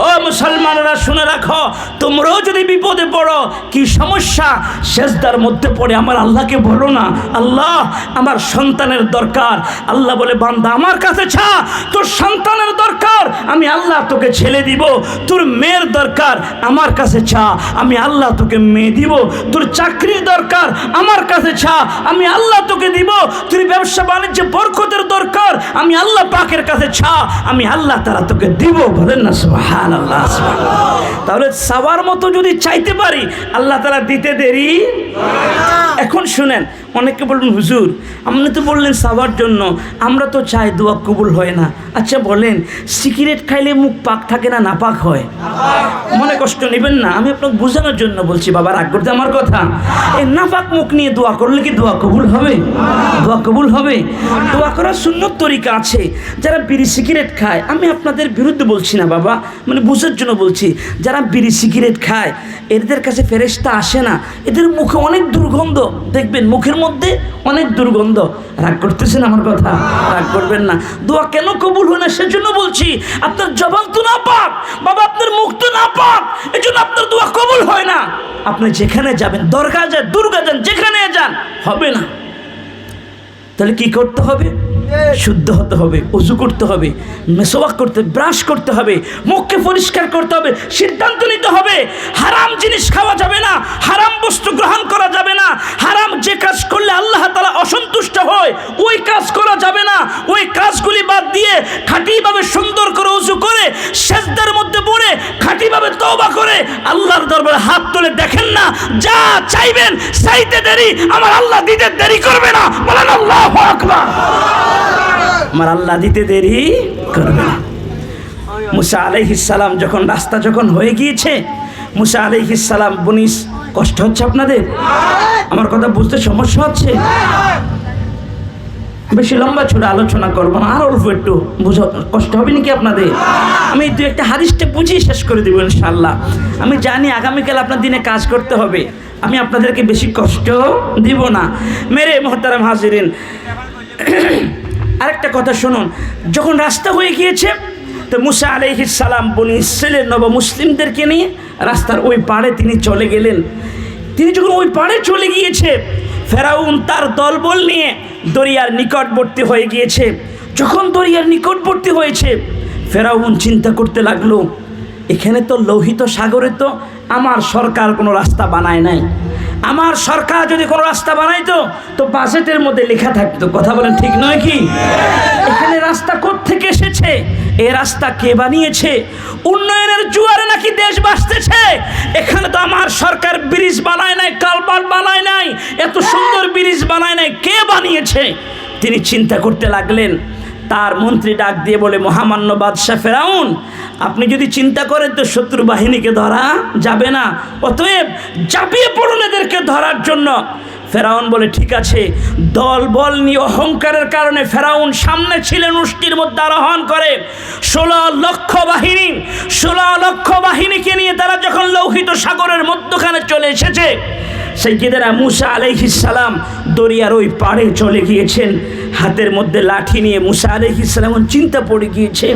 ও মুসলমানরা শুনে রাখো, তোমরাও যদি বিপদে পড়ো, কি সমস্যা, সেজদার মধ্যে পড়ে আমার আল্লাহকে বলো না, আল্লাহ আমার সন্তানের দরকার। আল্লাহ বলে, বান্দা আমার কাছে চা, তোর সন্তানের দরকার, আমি আল্লাহ তোকে ছেলে দিব। তোর মেয়ের দরকার, আমার কাছে চা, আমি আল্লাহ তোকে মেয়ে দিব। তোর চাকরির দরকার, আমার কাছে চা, আমি আল্লাহ তোকে দিব। তোর ব্যবসা বাণিজ্যে বরকতের দরকার, আমি আল্লাহ পাকের কাছে চা, আমি আল্লাহ তাআলা তোকে দিব। বলেন না সুবহানাল্লাহ। তাহলে সবার মতো যদি চাইতে পারি, আল্লাহ তাআলা দিতে দেরি। এখন শুনেন, অনেকে বলবেন হুজুর আপনি তো বললেন সাবার জন্য, আমরা তো চাই দোয়া কবুল হয় না। আচ্ছা বলেন, সিগারেট খাইলে মুখ পাক থাকে না নাপাক হয়? মনে কষ্ট নেবেন না, আমি আপনাকে বোঝানোর জন্য বলছি, বাবা রাগ করতে আমার কথা। এই নাপাক মুখ নিয়ে দোয়া করলে কি দোয়া কবুল হবে? দোয়া কবুল হবে? দোয়া করার সুন্নত তরিকা আছে। যারা বিড়ি সিগারেট খায়, আমি আপনাদের বিরুদ্ধে বলছি না বাবা, মানে বোঝার জন্য বলছি, যারা বিড়ি সিগারেট খায় এদের কাছে ফেরেশতা আসে না, এদের মুখে অনেক দুর্গন্ধ, দেখবেন মুখের মধ্যে অনেক দুর্গন্ধ। রাগ করতেছেন আমার কথা? রাগ করবেন না। দোয়া কেন কবুল হয় না সেজন্য বলছি, আপনার জবান তো না পাক বাবা, আপনার মুখ তো না পাক, এই জন্য আপনার দোয়া কবুল হয় না। আপনি যেখানে যাবেন, দরগা যান, দুর্গা যান, যেখানে যান, হবে না। তাহলে কি করতে হবে? শুদ্ধ হতে হবে, ওযু করতে হবে, মেসওয়াক করতে, ব্রাশ করতে হবে, মুখকে পরিষ্কার করতে হবে, সিদ্ধান্ত নিতে হবে। হারাম জিনিস খাওয়া যাবে না, হারাম বস্তু গ্রহণ করা যাবে না, হারাম যে কাজ করলে আল্লাহ তাআলা অসন্তুষ্ট হয় ওই কাজ করা যাবে না। ওই কাজগুলি বাদ দিয়ে খাঁটিভাবে সুন্দর করে ওযু করে সিজদার মধ্যে পড়ে খাঁটিভাবে তওবা করে আল্লাহর দরবারে হাত তুলে দেখেন না, যা চাইবেন চাইতে দেরি আমার আল্লাহ দিতে দেরি করবে না। বলেন আল্লাহু আকবার। আমার আল্লাহ দিতে দেরি করবে না। মুসা আলাইহিস সালাম যখন রাস্তা যখন হয়ে গিয়েছে, মুসা আলাইহিস সালাম, বনিস কষ্ট হচ্ছে আপনাদের? আমার কথা বুঝতে সমস্যা হচ্ছে? বেশি লম্বা ছড়ে আলোচনা করবো না, আর অল্প একটু বুঝো, কষ্ট হবে নাকি আপনাদের? আমি দু একটা হাদিসটা বুঝিয়ে শেষ করে দেবো ইনশাআল্লাহ। আমি জানি আগামীকাল আপনার দিনে কাজ করতে হবে, আমি আপনাদেরকে বেশি কষ্ট দিব না। মেরে মোহতারাম হাজিরিন, আরেকটা কথা শুনুন, যখন রাস্তা হয়ে গিয়েছে তো মুসা আলাইহিস সালাম বনি ইসরাইলের নব মুসলিমদেরকে নিয়ে রাস্তার ওই পাড়ে তিনি চলে গেলেন। তিনি যখন ওই পাড়ে চলে গিয়েছে, ফেরাউন তার দলবল নিয়ে দরিয়ার নিকটবর্তী হয়ে গিয়েছে। যখন দরিয়ার নিকটবর্তী হয়েছে, ফেরাউন চিন্তা করতে লাগলো, এখানে তো লোহিত সাগরে তো আমার সরকার কোনো রাস্তা বানায় নাই, আমার সরকার যদি কোনো রাস্তা বানাইতো তো বাজেটের মধ্যে লেখা থাকতো। কথা বলেন ঠিক নয় কি? এখানে রাস্তা কোত্থেকে এসেছে? এই রাস্তা কে বানিয়েছে? উন্নয়নের জোয়ারে নাকি দেশ বাঁচতেছে? এখানে তো আমার সরকার ব্রিজ বানায় নাই, কালভার্ট বানায় নাই, এত সুন্দর ব্রিজ বানায় নাই, কে বানিয়েছে? তিনি চিন্তা করতে লাগলেন। তার মন্ত্রী ডাক দিয়ে বলে, মহামান্য বাদশাহ ফেরাউন, আপনি যদি চিন্তা করেন তো শত্রু বাহিনীকে ধরা যাবে না, অতএব ঝাঁপিয়ে পড়ুন এদেরকে ধরার জন্য। ফেরাউন বলে ঠিক আছে। দল বল নিয়ে অহংকারের কারণে ফেরাউন সামনে ছিলেন, উষ্টির মধ্যে আরোহণ করে 16 লক্ষ বাহিনীকে নিয়ে তারা যখন লোহিত সাগরের মধ্যখানে চলে এসেছে, সাইয়েদনা মুসা আলাইহিস সালাম দরিয়ার ওই পাড়ে চলে গিয়েছেন, হাতের মধ্যে লাঠি নিয়ে। মুসা আলাইহিস সালাম চিন্তা পড়ে গিয়েছে,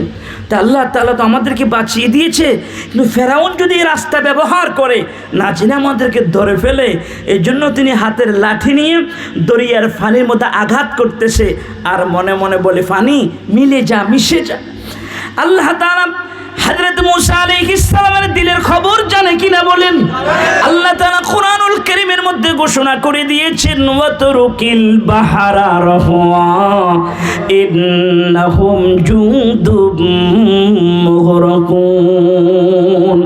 তা আল্লাহ তাআলা তো আমাদেরকে বাঁচিয়ে দিয়েছে, কিন্তু ফেরাউন যদি এই রাস্তা ব্যবহার করে না জেনে আমাদেরকে ধরে ফেলে, এই জন্য তিনি হাতের লাঠি নিয়ে দরিয়ার পানির মধ্যে আঘাত করতেছে আর মনে মনে বলে, পানি মিলে যা, মিশে যা। আল্লাহ তাআলা হযরত মুসা আলাইহিস সালামের দিলের খবর জানে কিনা বলেন? আল্লাহ তাআলা কুরআনুল কারীমের মধ্যে ঘোষণা করে দিয়েছেন, ওয়াতরুকিল বাহরা রাহওয়া ইন্নাহুম জুদুম মুগরাকুন।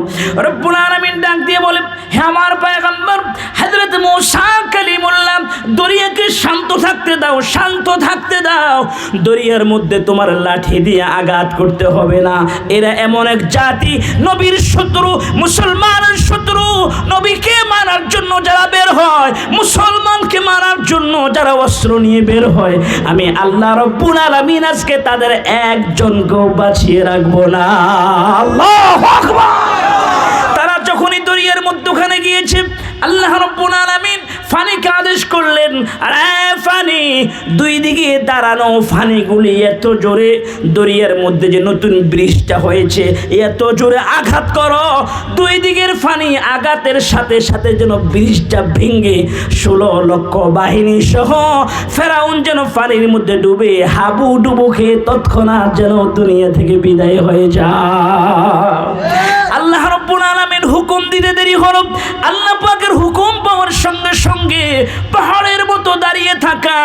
রব্বুল আলামিন ডাক দিয়ে বলে, হে আমার পয়গম্বর হযরত মুসা কালিমুল্লাহ, দরিয়াকে শান্ত থাকতে দাও, শান্ত থাকতে দাও। দরিয়ার মধ্যে তোমার লাঠি দিয়ে আঘাত করতে হবে না। এরা এমন এক জাতি, নবীর শত্রু, মুসলমানের শত্রু। নবীকে মারার জন্য যারা বের হয়, মুসলমানকে মারার জন্য যারা অস্ত্র নিয়ে বের হয়, আমি আল্লাহ রব্বুল আলামিন আজকে তাদের একজনকেও বাঁচিয়ে রাখবো না। আল্লাহু আকবার। তারা যখনই দরিয়ার মধ্যখানে গিয়েছে, আল্লাহ রব্বুল আলামিন ফানিকে আদেশ করলেন, আরে ফানি, দুই দিকে দাঁড়ানো ফানিগুলি এত জোরে দরিয়ার মধ্যে যে নতুন ব্রিজটা হয়েছে এত জোরে আঘাত করো, দুই দিকের ফানি আঘাতের সাথে সাথে যেন ব্রিজটা ভেঙে 16 লক্ষ বাহিনী সহ ফেরাউন যেন পানির মধ্যে ডুবে হাবুডুবু খেয়ে তৎক্ষণাৎ যেন দুনিয়া থেকে বিদায় হয়ে যায়। আল্লাহ রব্বুল আলামিন হুকুম হুকুম দিতে দেরি হলো। আল্লাহ পাকের হুকুম পাওয়ার সঙ্গে সঙ্গে পাহাড়ের মতো দাঁড়িয়ে থাকা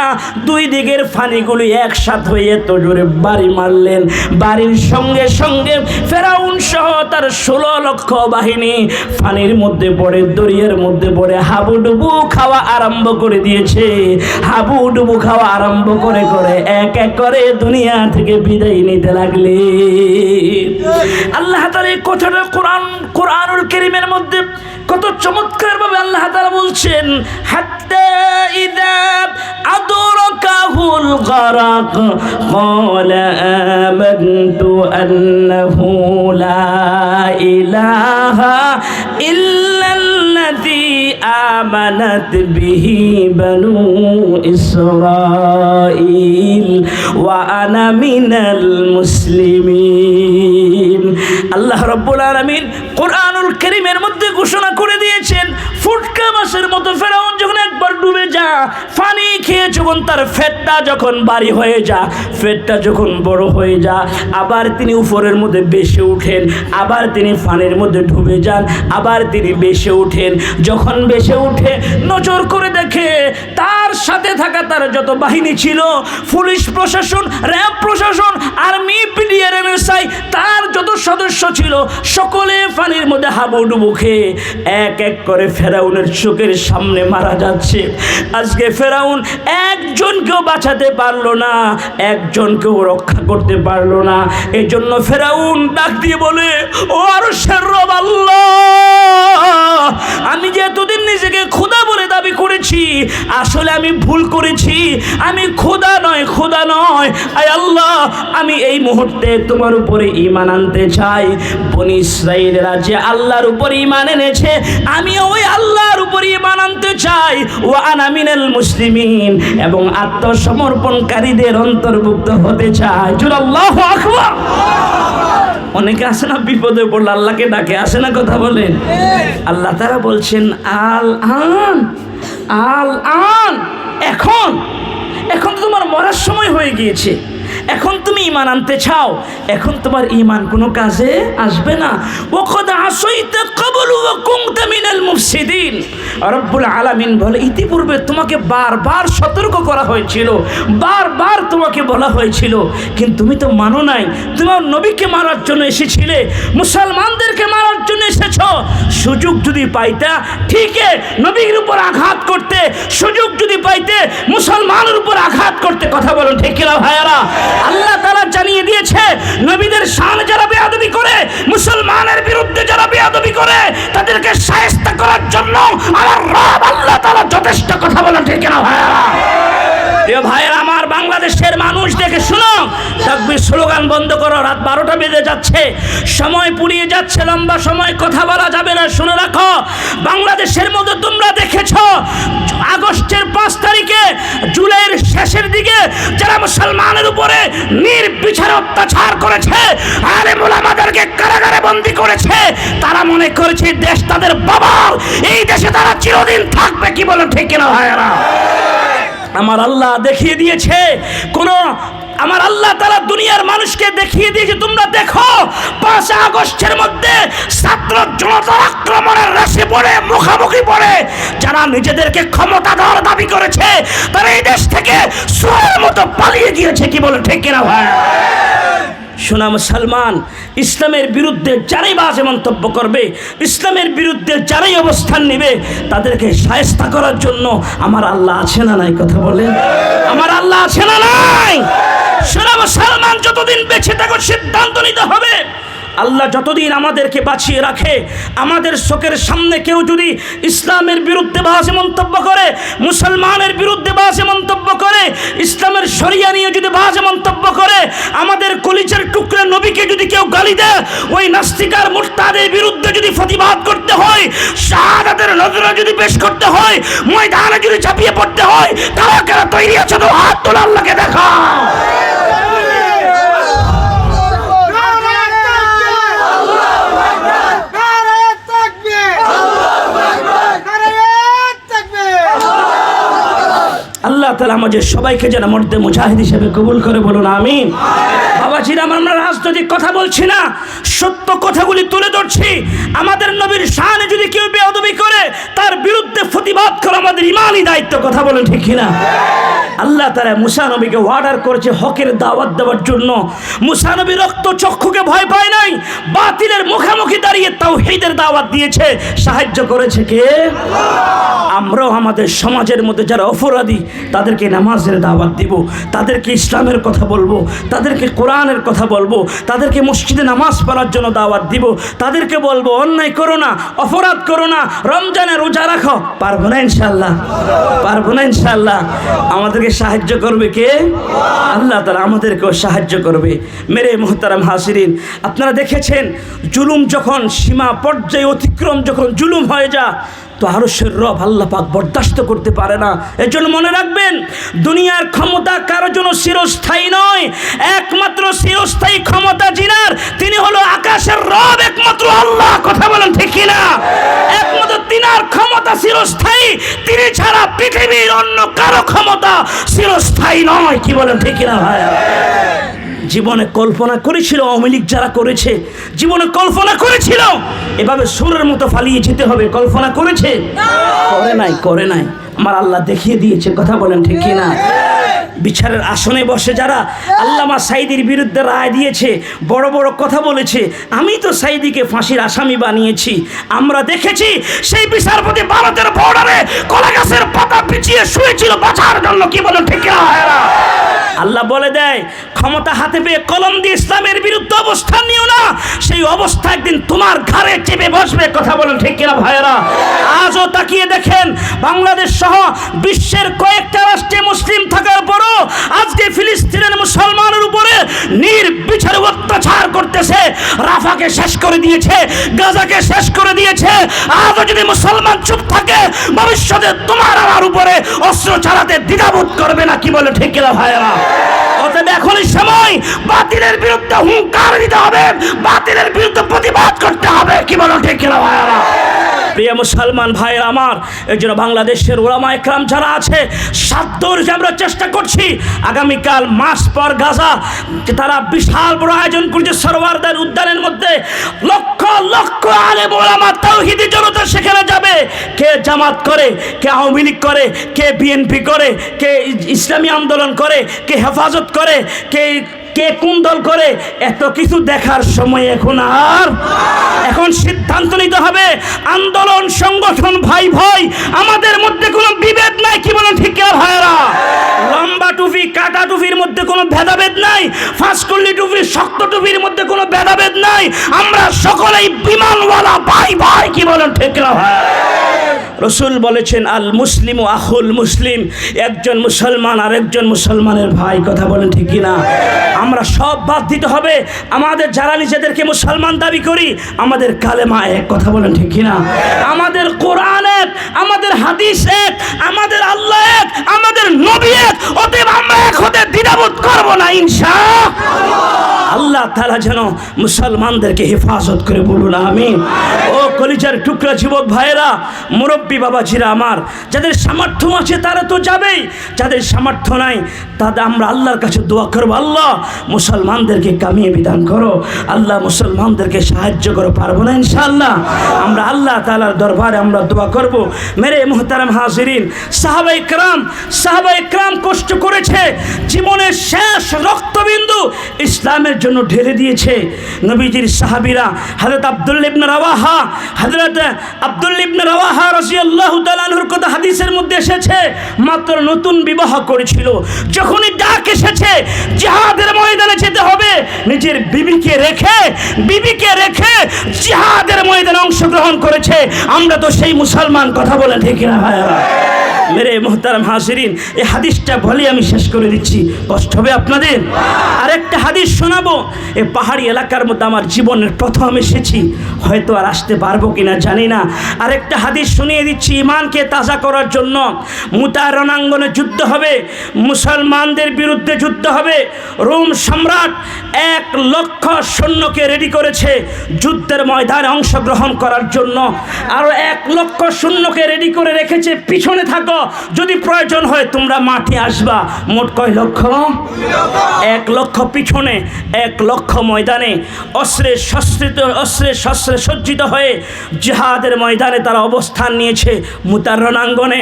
দুই দিকের ফানিগুলি একসাথে হয়ে এত জোরে বাড়ি মারলেন, বাড়ির সঙ্গে সঙ্গে ফেরাউন সহ তার 16 লক্ষ বাহিনী ফানির মধ্যে পড়ে, দরিয়ার মধ্যে পড়ে হাবুডুবু খাওয়া আরম্ভ করে দিয়েছে। হাবুডুবু খাওয়া আরম্ভ করে করে এক এক করে দুনিয়া থেকে বিদায় নিতে লাগলে। আল্লাহ তাআলা এই কথাটা কোরআনুল কারীমের মধ্যে কত চমৎকার ভাবে আল্লাহ তাআলা বলছেন, হাত্তা ইযা আদরাকাহুল গারাক ক্বালা আমানতু আন্নাহু লা ইলাহা ইল্লাল্লাযী আমানাত বিহি বানু ইসরাঈল ওয়া আনা মিনাল মুসলিমিন। আল্লাহ রাব্বুল আলামিন কোরআনুল কারীমের মধ্যে ঘোষণা করে দিয়েছেন, ফুটকা মাছের মতো ফেরাউন যখন একবার ডুবে যা, পানি খেয়ে যখন তার ফেটটা যখন বাড়ি হয়ে যা, ফেটটা যখন বড় হয়ে যা, আবার তিনি উপরের মধ্যে বেশে উঠেন, আবার তিনি পানির মধ্যে ডুবে যান, আবার তিনি বেশে উঠেন। যখন বেশে উঠে নজর করে দেখে তার সাথে থাকা তার যত বাহিনী ছিল, পুলিশ প্রশাসন, র্যাব প্রশাসন, আর্মি, পিডিআর, এনএসআই, তার যত সদস্য ছিল সকলে পানির মধ্যে হাবুডুবু খেয়ে এক এক করে ফেরাউনের চোখের সামনে মারা যাচ্ছে। আজকে ফেরাউন একজনকেও বাঁচাতে পারলো না, একজনকেও রক্ষা করতে পারলো না। এই জন্য ফেরাউন ডাক দিয়ে বলে, ও আরশের রব আল্লাহ, আমি যে এতদিন নিজেকে খোদা বলে দাবি করেছি, আসলে আমি ভুল করেছি, আমি খোদা নয়, খোদা নয়। আয় আল্লাহ, আমি এই মুহূর্তে তোমার উপরে ঈমান আনতে চাই। বনি ইসরাঈলরা যে আল্লাহর উপরে ঈমান এনেছে, আমি ওই আল্লাহর উপরে ঈমান আনতে চাই। ওয়া আনা মিনাল মুসলিমিন, এবং আত্মসমর্পণকারীদের অন্তর্ভুক্ত হতে চাই। জোরে আল্লাহু আকবার। অনেকে আসে না, বিপদে পড়লে আল্লাহকে ডাকে, আসে না, কথা বলেন। আল্লাহ তাআলা বলছেন, আল আন, আল আন, এখন এখন তো তোমার মরার সময় হয়ে গিয়েছে, এখন তুমি ঈমান আনতে চাও, এখন তোমার ঈমান কোনো কাজে আসবে না। ওয়াকাদ আসাইতা ক্বাবলু ওয়া কুনতা মিনাল মুফসিদিন। রব্বুল আলামিন বলে, ইতিপূর্বে তোমাকে বারবার সতর্ক করা হয়েছিল, বারবার তোমাকে বলা হয়েছিল, কিন্তু তুমি তো মানো নাই। তোমার নবীকে মারার জন্য এসেছিলে, মুসলমানদেরকে মারার জন্য এসেছো। সুযোগ যদি পাইতা ঠিকই নবীর উপর আঘাত করতে, সুযোগ যদি পাইতে মুসলমানের উপর আঘাত করতে। কথা বলুন ঠিক কিনা ভাইয়ারা? আল্লাহ তাআলা জানিয়ে দিয়েছে, নবীদের শানে যারা বেয়াদবি করে, মুসলমানের বিরুদ্ধে যারা বেয়াদবি করে, তাদেরকে শায়েস্তা করার জন্য আমার রব আল্লাহ তাআলা যথেষ্ট। কথা বলেন ঠিক কিনা ভাইয়ারা? প্রিয় ভাইয়েরা আমার, বাংলাদেশের মানুষ দেখে শুনো, তাকবীর স্লোগান বন্ধ করো। রাত 12টা বেজে যাচ্ছে, সময় পুড়িয়ে যাচ্ছে, লম্বা সময় কথা বলা যাবে না। শুনে রাখো, বাংলাদেশের মধ্যে তোমরা দেখেছো আগস্টের 5 তারিখে, জুলাইয়ের শেষের দিকে যারা মুসলমানের উপরে নির্বিচার অত্যাচার করেছে, আলেম ওলামাদেরকে কারাগারে বন্দী করেছে, তারা মনে করেছে দেশ তাদের বাবার, এই দেশে তারা চিরদিন থাকবে। কি বলেন ঠিক কিনা ভাইয়েরা? আমার আল্লাহ দেখিয়ে দিয়েছে, আমার আল্লাহ তাআলা দুনিয়ার মানুষকে দেখিয়ে দিয়েছে, তোমরা দেখো 5 আগস্টের মধ্যে ছাত্র জনতার আক্রমণের রাশি পড়ে, মুখামুখি পড়ে, যারা নিজেদেরকে ক্ষমতাধর দাবি করেছে, তারা এই দেশ থেকে চোরের মতো পালিয়ে গিয়েছে। কি বলে ঠিক কিনা ভাই? শোনা মুসলমান, ইসলামের বিরুদ্ধে যারাই বাজে মন্তব্য করবে, ইসলামের বিরুদ্ধে যারাই অবস্থান নেবে, তাদেরকে শায়েস্তা করার জন্য আমার আল্লাহ আছে না নাই? কথা বলে, আমার আল্লাহ আছে না নাই? শোনা মুসলমান, যতদিন বেঁচে থাকো সিদ্ধান্ত নিতে হবে। আল্লাহ যতদিন আমাদেরকে বাঁচিয়ে রাখে, আমাদের চোখের সামনে কেউ যদি ইসলামের বিরুদ্ধে বাজে মন্তব্য করে, মুসলমানের বিরুদ্ধে বাজে মন্তব্য করে, ইসলামের শরিয়া নিয়ে যদি বাজে মন্তব্য করে, আমাদের কলিজার টুকরা নবীকে যদি কেউ গালি দেয়, ওই নাস্তিকার মুরতাদের বিরুদ্ধে যদি প্রতিবাদ করতে হয়, শাহাদাতের নজরে যদি পেশ করতে হয়, ময়দানে যদি ঝাঁপিয়ে পড়তে হয়, কারা কারা তৈরি আছে? তো হাত তোলা, আল্লাহকে দেখা। আল্লাহ তাআলা আমাদের সবাইকে যেন মর্দে মুজাহিদ হিসেবে কবুল করে, বলুন আমিন। বাবা বাবাজির আমরা রাজনৈতিক কথা বলছি না, সত্য কথাগুলি তুলে ধরছি। আমাদের নবীর শানে যদি কেউ বেয়াদবি করে তার বিরুদ্ধে প্রতিবাদ করা আমাদের ইমানি দায়িত্ব। কথা বলেন ঠিক কিনা? আল্লাহ তাআলা মুসা নবীকে অর্ডার করেছে হকের দাওয়াত দেওয়ার জন্য। মুসা নবী রক্ত চক্ষুকে ভয় পায় নাই, বাতিলের মুখোমুখি দাঁড়িয়ে তাওহীদের দাওয়াত দিয়েছে। সাহায্য করেছে কে? আমরাও আমাদের সমাজের মধ্যে যারা অপরাধী তাদেরকে নামাজের দাওয়াত দিব, তাদেরকে ইসলামের কথা বলবো, তাদেরকে কোরআনের কথা বলবো, তাদেরকে মসজিদে নামাজ পড়ার জন্য দাওয়াত দিব, তাদেরকে বলবো অন্যায় করো না, অপরাধ করো না, রমজানে রোজা রাখো। পারবো না ইনশাআল্লাহ? পারবো না ইনশাআল্লাহ? আমাদেরকে সাহায্য করবে কে? আল্লাহ তাআলা আমাদেরকেও সাহায্য করবে। মেরে মুহতারাম হাজিরিন, আপনারা দেখেছেন জুলুম যখন সীমা পর্যায়ে অতিক্রম, যখন জুলুম হয়ে যায় তো আরশের রব আল্লাহ পাক বরদাস্ত করতে পারে না। এর জন্য মনে রাখবেন, দুনিয়ার ক্ষমতা কারোর জন্য চিরস্থায়ী নয়। একমাত্র চিরস্থায়ী ক্ষমতা যিনার, তিনি হলো আকাশের রব, একমাত্র আল্লাহ। কথা বলেন ঠিক কিনা? একমাত্র তিনার ক্ষমতা চিরস্থায়ী, তিনি ছাড়া পৃথিবীর অন্য কারো ক্ষমতা চিরস্থায়ী নয়। কি বলেন ঠিক কিনা ভাই? জীবনে কল্পনা করেছিল, আওয়ামী লীগ যারা করেছে জীবনে কল্পনা করেছিল এভাবে সুরের মতো ফালিয়ে যেতে হবে? কল্পনা করেছে? করে নাই, করে নাই। আমার আল্লাহ দেখিয়ে দিয়েছে। কথা বলেন ঠিক কিনা? বিচারের আসনে বসে যারা আল্লামা সাঈদীর বিরুদ্ধে রায় দিয়েছে, বড় বড় কথা বলেছে, আমি তো সাঈদীকে ফাঁসির আসামি বানিয়েছি। আমরা দেখেছি সেই বিচারপতি ভারতের বর্ডারে কলা গাছের পাতা পিছিয়ে শুয়েছিল বাঁচার জন্য। কি বলেন ঠিক কিনা? আল্লাহ বলে দেয়, ক্ষমতা হাতে পেয়ে কলম দিয়ে ইসলামের বিরুদ্ধে অবস্থান নিও না, সেই অবস্থা একদিন তোমার ঘাড়ে চেপে বসবে। কথা বলেন ঠিক কিনা ভাইয়েরা? আজও তাকিয়ে দেখেন, বাংলাদেশ সহ বিশ্বের কয়েকটা রাষ্ট্রে মুসলিম থাকার পরও আজকে ফিলিস্তিনের মুসলমানের উপরে নির্বিচারে অত্যাচার করতেছে। রাফাকে শেষ করে দিয়েছে, গাজাকে শেষ করে দিয়েছে। আজও যদি মুসলমান চুপ থাকে, ভবিষ্যতে তোমার আমার উপরে অস্ত্র চালাতে দ্বিধাবোধ করবে না। কি বলে ঠিক কিনা ভাইয়েরা? অতএব এখনই সময় বাতিলের বিরুদ্ধে হুঙ্কার দিতে হবে, বাতিলের বিরুদ্ধে প্রতিবাদ করতে হবে। কি বলো ঠিক কিনা ভাইয়েরা? প্রিয় মুসলমান ভাইয়েরা আমার, এই জন্য বাংলাদেশের ওলামা একরাম যারা আছে সাধ্যের আমরা চেষ্টা করছি। আগামীকাল মাস পর গাজা তারা বিশাল বড় আয়োজন করছে সরওয়ারদের উদ্যানের মধ্যে। লক্ষ লক্ষ আলেম ওলামা তাওহীদি জনতা সেখানে যাবে। কে জামাত করে, কে আওয়ামী লীগ করে, কে বিএনপি করে, কে ইসলামী আন্দোলন করে, কে হেফাজত করে, কে কোন দল করে, এত কিছু দেখার সময় এখন আর। এখন সিদ্ধান্ত নিতে হবে, আন্দোলন সংগঠন ভাই ভাই, আমাদের মধ্যে কোনো বিভেদ নাই। কি বলেন ঠিক কিনা ভাইয়েরা? লম্বা টুপি কাটা টুপির মধ্যে কোনো ভেদাভেদ নাই, ফাঁসকল্লি টুপি শক্ত টুপির মধ্যে কোনো ভেদাভেদ নাই। আমরা সকলেই বিমানওয়ালা ভাই ভাই। কি বলেন ঠিক কিনা ভাই? রসুল বলেছেন, আল মুসলিম ও আখুল মুসলিম, একজন মুসলমান আর একজন মুসলমানের ভাই। কথা বলেন ঠিক কিনা? আমরা সব বাদ দিতে হবে। আমাদের যারা নিজেদেরকে মুসলমান দাবি করি, আমাদের কালেমা এক। কথা বলেন ঠিক কিনা? আমাদের কোরআন এক, আমাদের হাদিস এক, আমাদের আল্লাহ এক, আমাদের নবী এক। অতএব আমরা এক হতে দ্বিধাবোধ করব না ইনশাআল্লাহ। আল্লাহ তাআলা যেন মুসলমানদেরকে হেফাজত করে, বলুন আমিন। ও কলিজার টুকরা যুবক ভাইয়েরা, মুরব্বী বাবাজিরা আমার, যাদের সামর্থ্য আছে তারা তো যাবেই, যাদের সামর্থ্য নাই তাদের আমরা আল্লাহর কাছে দোয়া করবো, আল্লাহ মুসলমানদেরকে কামিয়ে বিধান করো, আল্লাহ মুসলমানদেরকে সাহায্য করো। পারবো না ইনশাআল্লাহ? আমরা আল্লাহ তাআলার দরবারে আমরা দোয়া করব। মেরে মুহতারাম হাজিরিন, সাহাবায়ে কেরাম কষ্ট করেছে, জীবনের শেষ রক্তবিন্দু ইসলামের জন্য ঢেলে দিয়েছে। নবীজির সাহাবীরা হযরত আব্দুল্লাহ ইবনে রাওয়াহা রাদিয়াল্লাহু তাআলা আনহুর কথা হাদিসের মধ্যে এসেছে, মাত্র নতুন বিবাহ করেছিল। যখনই ডাক এসেছে জিহাদের ময়দানে যেতে হবে, নিজের বিবিকে রেখে জিহাদের ময়দানে অংশগ্রহণ করেছে। আমরা তো সেই মুসলমান। কথা বলেন ঠিক না ভাইরা? মেরে মুহতারাম হাজিরিন, এই হাদিসটা বলে আমি শেষ করে দিচ্ছি, কষ্ট হবে আপনাদের। আরেকটা হাদিস শোনাবো। এই পাহাড়ি এলাকার মধ্যে আমার জীবনের প্রথম এসেছি, হয়তো আর আসতে পারবো কিনা জানি না। আরেকটা হাদিস শুনিয়ে দিচ্ছি ইমানকে তাজা করার জন্য। মুতা রণাঙ্গনে যুদ্ধ হবে, মুসলমানদের বিরুদ্ধে যুদ্ধ হবে। রোম সম্রাট 1 লক্ষ সৈন্যকে রেডি করেছে যুদ্ধের ময়দানে অংশগ্রহণ করার জন্য। আরো 1 লক্ষ সৈন্যকে রেডি করে রেখেছে, পিছনে থাকো, যদি প্রয়োজন হয় তোমরা মাঠে আসবা। মোট কয় লক্ষ? 1 লক্ষ পিছনে, 1 লক্ষ ময়দানে অস্ত্রে শস্ত্রে সজ্জিত হয়ে জিহাদের ময়দানে তারা অবস্থান নিয়েছে মুতার রণাঙ্গনে।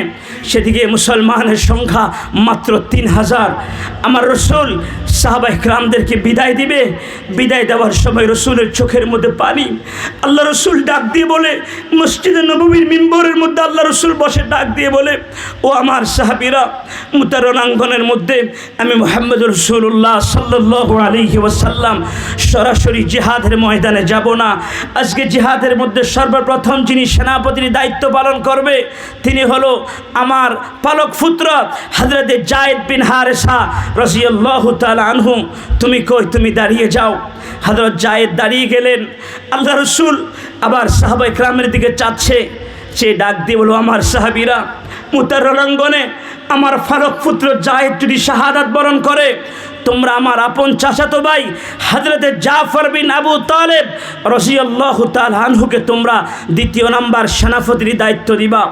সেদিকে মুসলমানের সংখ্যা মাত্র 3000। আমার রসুল সাহাবায়ে কেরামদেরকে বিদায় দিবে। বিদায় দেওয়ার সময় রসুলের চোখের মধ্যে পানি। আল্লাহ রসুল ডাক দিয়ে বলে, মসজিদে নববীর মিম্বরের মধ্যে আল্লাহ রসুল বসে ডাক দিয়ে বলে, ও আমার সাহাবীরা, মুতার রণাঙ্গনের মধ্যে আমি মুহাম্মদ রাসূলুল্লাহ সাল্লাল্লাহু আলাইহি ওয়াসাল্লাম সরাসরি জিহাদের ময়দানে যাব না। আজকে জিহাদের মধ্যে সর্বপ্রথম যিনি সেনাপতির দায়িত্ব পালন করবে তিনি হলো আমার পালক পুত্র হযরতে যায়েদ বিন হারেসা রাদিয়াল্লাহু তাআলা আনহু। তুমি কই? তুমি দাঁড়িয়ে যাও। হযরত যায়েদ দাঁড়িয়ে গেলেন। আল্লাহ রসুল আবার সাহাবায়ে কেরামের দিকে চাচ্ছে, সে ডাক দিয়ে বলো, আমার সাহাবীরা, মুতার রণাঙ্গনে আমার ফারুক পুত্র যায়েদ যদি শাহাদাত বরণ করে, তোমরা আমার আপন চাচাতো ভাই হযরতে জাফর বিন আবু তালেব রাদিয়াল্লাহু তাআলা আনহুকে তোমরা 2 নাম্বার সেনাপতির দায়িত্ব দিবা।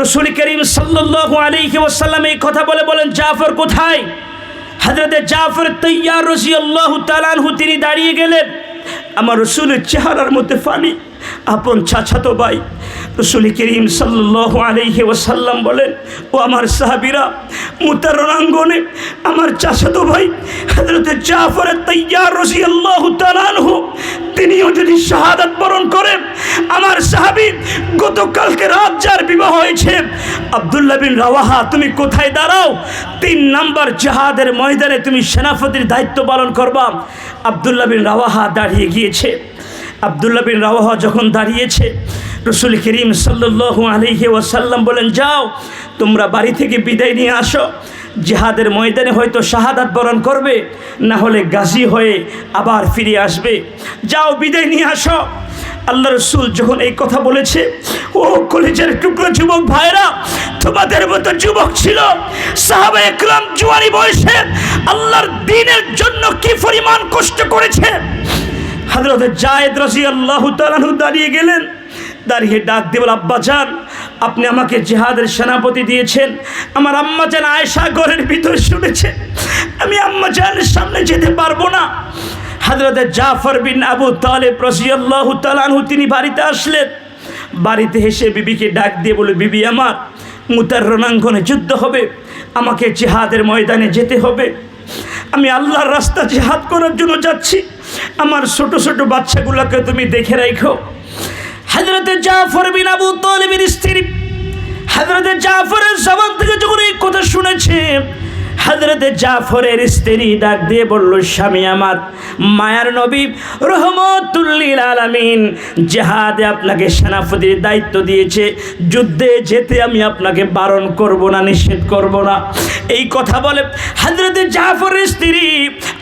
রাসূল করিম সাল্লাল্লাহু আলাইহি ওয়াসাল্লাম এই কথা বলেন, জাফর কোথায়? হযরতে জাফর তাইয়ার রাদিয়াল্লাহু তাআলা আনহু তিনি দাঁড়িয়ে গেলেন। আমার রসুলের চেহারার মধ্যে পানি। আপন চাচাতো ভাই রাসূল করিম সাল্লাল্লাহু আলাইহি ওয়াসাল্লাম বলেন, ও আমার সাহাবীরা, মুতার রণাঙ্গনে আমার চাচাতো ভাই হযরতে জাফর তাইয়ার রাদিয়াল্লাহু তাআলা আনহু তিনিও যদি শাহাদাত বরণ করেন, আমার সাহাবী গতকালকে রাত যার বিবাহ হয়েছে আব্দুল্লাহ বিন রাওয়াহা, তুমি কোথায় দাঁড়াও? 3 নাম্বার জিহাদের ময়দানে তুমি সেনাপতির দায়িত্ব পালন করবা। আব্দুল্লাহ বিন রাওয়াহা দাঁড়িয়ে গিয়েছে। আব্দুল্লাহ বিন রাওয়াহা যখন দাঁড়িয়েছে, রাসূল করিম সাল্লাল্লাহু আলাইহি ওয়াসাল্লাম বলেন, যাও তোমরা বাড়ি থেকে বিদায় নিয়ে আসো। জিহাদের ময়দানে হয়তো শাহাদাত বরণ করবে, না হলে গাজী হয়ে আবার ফিরে আসবে। যাও বিদায় নিয়ে আসো। আল্লাহ রসুল যখন এই কথা বলেছে, ও কলেজের টুকরো যুবক ভাইরা, তোমাদের মতো যুবক ছিল সাহাবায়ে কেরাম জওয়ানি বয়সে আল্লাহর দ্বীনের জন্য কি পরিমাণ কষ্ট করেছে। হযরত যায়েদ রাদিয়াল্লাহু তাআলা আনহু দাঁড়িয়ে গেলেন। দাঁড়িয়ে ডাক দিয়ে বলে, আব্বা জান, আপনি আমাকে জিহাদের সেনাপতি দিয়েছেন। আমার আম্মা জান আয়েশা ঘরের ভিতরে শুনেছে, আমি আম্মা জানের সামনে যেতে পারবো না। হযরত জাফর বিন আবু তালেব রাদিয়াল্লাহু তাআলা আনহু তিনি বাড়িতে আসলেন। বাড়িতে এসে বিবিকে ডাক দিয়ে বলে, বিবি আমার, মুতার রণাঙ্গনে যুদ্ধ হবে, আমাকে জিহাদের ময়দানে যেতে হবে। আমি আল্লাহর রাস্তা জিহাদ করার জন্য যাচ্ছি। আমার ছোট ছোট বাচ্চাগুলোকে তুমি দেখে রাখো। হযরত জাফর বিন আবু তালেবের স্ত্রী হযরত জাফরের জবান থেকে যখন এই কথা শুনেছে, হযরত জাফরের স্ত্রী ডাক দিয়ে বলল, স্বামী আমার, মায়ার নবী রহমাতুল লিল আলামিন জিহাদে আপনাকে সেনাপতির দায়িত্ব দিয়েছে, যুদ্ধে যেতে আমি আপনাকে বারণ করব না, নিষেধ করব না। এই কথা বলে হযরত জাফরের স্ত্রী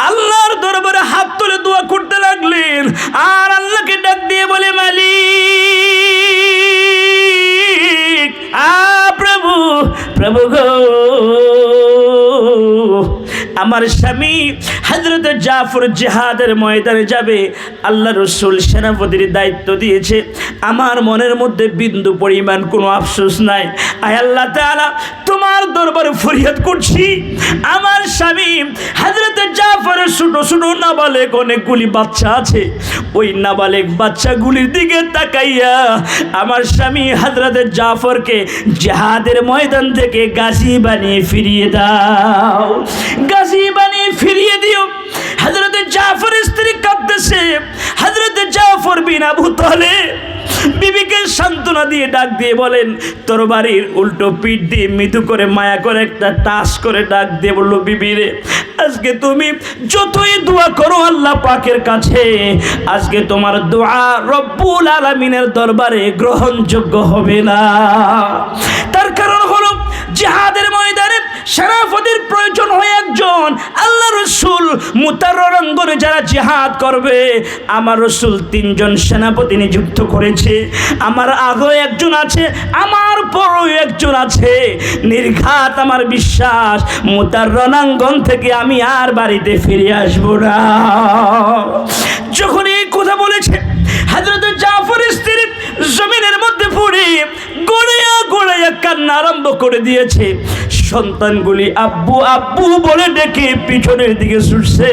আল্লাহর দরবারে হাত তুলে দোয়া করতে লাগলেন, আর আল্লাহকে ডাক দিয়ে বলে, মালিক, প্রভু, প্রভু গো, আমার স্বামী হযরত জাফর জিহাদের ময়দানে যাবে, আল্লাহ রসুল সেনাপতির দায়িত্ব দিয়েছে, আমার মনের মধ্যে বিন্দু পরিমাণ কোনো আফসোস নাই। আয় আল্লাহ তাআলা, তোমার দরবারে ফরিয়াদ করছি, আমার স্বামী হযরত জাফরের ছোট ছোট নাবালেগ অনেকগুলি বাচ্চা আছে, ওই নাবালেগ বাচ্চাগুলির দিকে তাকাইয়া আমার স্বামী হযরত জাফরকে জিহাদের ময়দান থেকে গাজী বানিয়ে ফিরিয়ে দাও, গাজী বানিয়ে ফিরিয়ে দিও। হযরত জাফরের স্ত্রী কাঁদতেছে। হযরত জাফর বিন আবু তালেব বিবিকে সান্ত্বনা দিয়ে ডাক দিয়ে বলেন, তরবারির উল্টো পিঠ দিয়ে মৃদু করে মায়া করে একটা টাচ করে ডাক দিয়ে বলল, বিবি রে, আজকে তুমি যতই দোয়া করো আল্লাহ পাকের কাছে, আজকে তোমার দোয়া রব্বুল আলামিনের দরবারে গ্রহণযোগ্য হবে না। তার কারণ হলো জিহাদের ময়দানে সেনাপতির প্রয়োজন হয় একজন। আল্লাহ রসুল মুতার রণাঙ্গনে যারা জিহাদ করবে, আমার রসুল 3 জন সেনাপতি নিযুক্ত করেছে। আমার আগেও একজন আছে, আমার পরেও একজন আছে। নির্ঘাত আমার বিশ্বাস, মুতার রণাঙ্গন থেকে আমি আর বাড়িতে ফিরে আসবো না। যখন এই কথা বলেছে, হযরত জাফরের স্ত্রী জমিনের মধ্যে পড়ে গড়াইয়া গড়াইয়া কান্না আরম্ভ করে দিয়েছে। সন্তানগুলি আব্বু আব্বু বলে ডেকে পিছনের দিকে ছুটছে।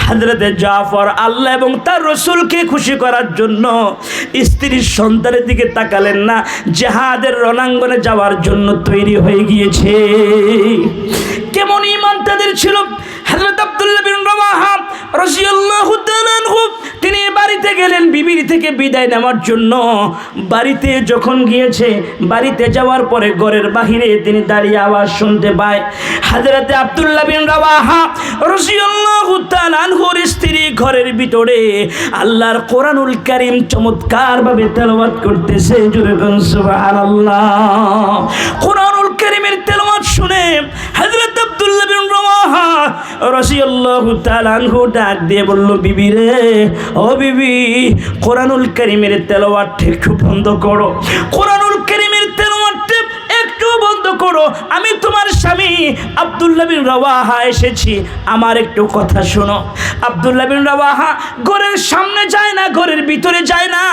হযরতে জাফর আল্লাহ এবং তার রাসূলকে খুশি করার জন্য স্ত্রীর সন্তানের দিকে তাকালেন না, জিহাদের রণাঙ্গনে যাওয়ার জন্য তৈরি হয়ে গিয়েছে। কেমন ঈমান তাদের ছিল! হযরত আব্দুল্লাহ বিন রাওয়াহা রাদিয়াল্লাহু তাআলা আনহু তিনি বাড়িতে গেলেন বিবির থেকে বিদায় নেওয়ার জন্য। বাড়িতে যখন গিয়েছে, বাড়িতে যাওয়ার পরে ঘরের বাহিরে তিনি দাঁড়িয়ে আওয়াজ শুনতে পায়। হযরত আব্দুল্লাহ বিন রাওয়াহা রাদিয়াল্লাহু তাআলা আনহুর স্ত্রী ঘরের ভিতরে আল্লাহর কোরআনুল কারীম চমৎকারভাবে তেলাওয়াত করতেছে। জোরে বলুন সুবহানাল্লাহ। কোরআনুল কারীমের তেলাওয়াত শুনে হযরত আব্দুল্লাহ বিন রাওয়াহা রাদিয়াল্লাহু তাআলা আনহু ডাক দিয়ে বলল, বিবি রে, ও বিবি, কোরআনুল কারীমের তেলাওয়াতটা একটু বন্ধ করো, কোরআনুল কারীমের তেলাওয়াতটা একটু বন্ধ করো। আমি তোমার স্বামী আব্দুল্লাহ বিন রাওয়াহা এসেছি, আমার একটু কথা শোনো। আব্দুল্লাহ বিন রাওয়াহা ঘরের সামনে যায় না, ঘরের ভিতরে যায় না,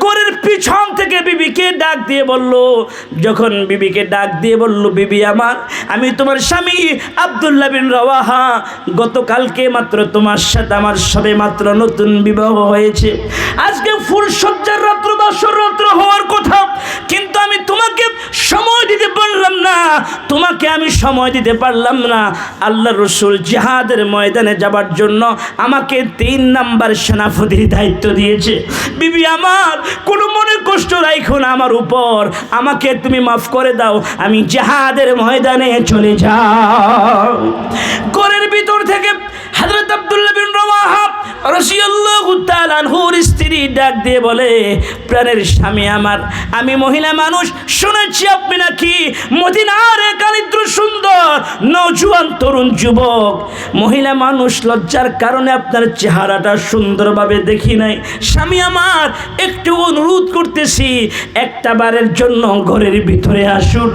ঘরের পিছন থেকে বিবিকে ডাক দিয়ে বলল। যখন বিবিকে ডাক দিয়ে বলল, বিবি আমার, আমি তোমার স্বামী আব্দুল্লাহ বিন রাওয়াহা, গতকালকে মাত্র তোমার সাথে আমার সবে মাত্র নতুন বিবাহ হয়েছে। আজকে ফুলসজ্জার রাত্র, বাসর রাত্র হওয়ার কথা, কিন্তু আমি তোমাকে সময় দিতে পারলাম না, তোমাকে আমি সময় দিতে পারলাম না। আল্লাহর রাসূল জিহাদের ময়দানে যাবার জন্য আমাকে 3 নাম্বার সেনাপতির দায়িত্ব দিয়েছে। বিবি আমার, কোনো মনে কষ্ট রাখো না আমার উপর, আমাকে তুমি মাফ করে দাও, আমি জিহাদের ময়দানে চলে যাও। ঘরের ভিতর থেকে হযরত আব্দুল্লাহ বিন রাওয়াহা রাদিয়াল্লাহু তাআলা আনহুর স্ত্রী ডাক দিয়ে বলে, প্রাণের স্বামী আমার, আমি মহিলা মানুষ, শুনেছি আপনি নাকি মদিনার এক দরিদ্র সুন্দর নওজোয়ান তরুণ যুবক। মহিলা মানুষ, লজ্জার কারণে আপনার চেহারাটা সুন্দরভাবে দেখি নাই। স্বামী আমার, একটু অনুরোধ করতেছি, একটা বারের জন্য ঘরের ভিতরে আসুন।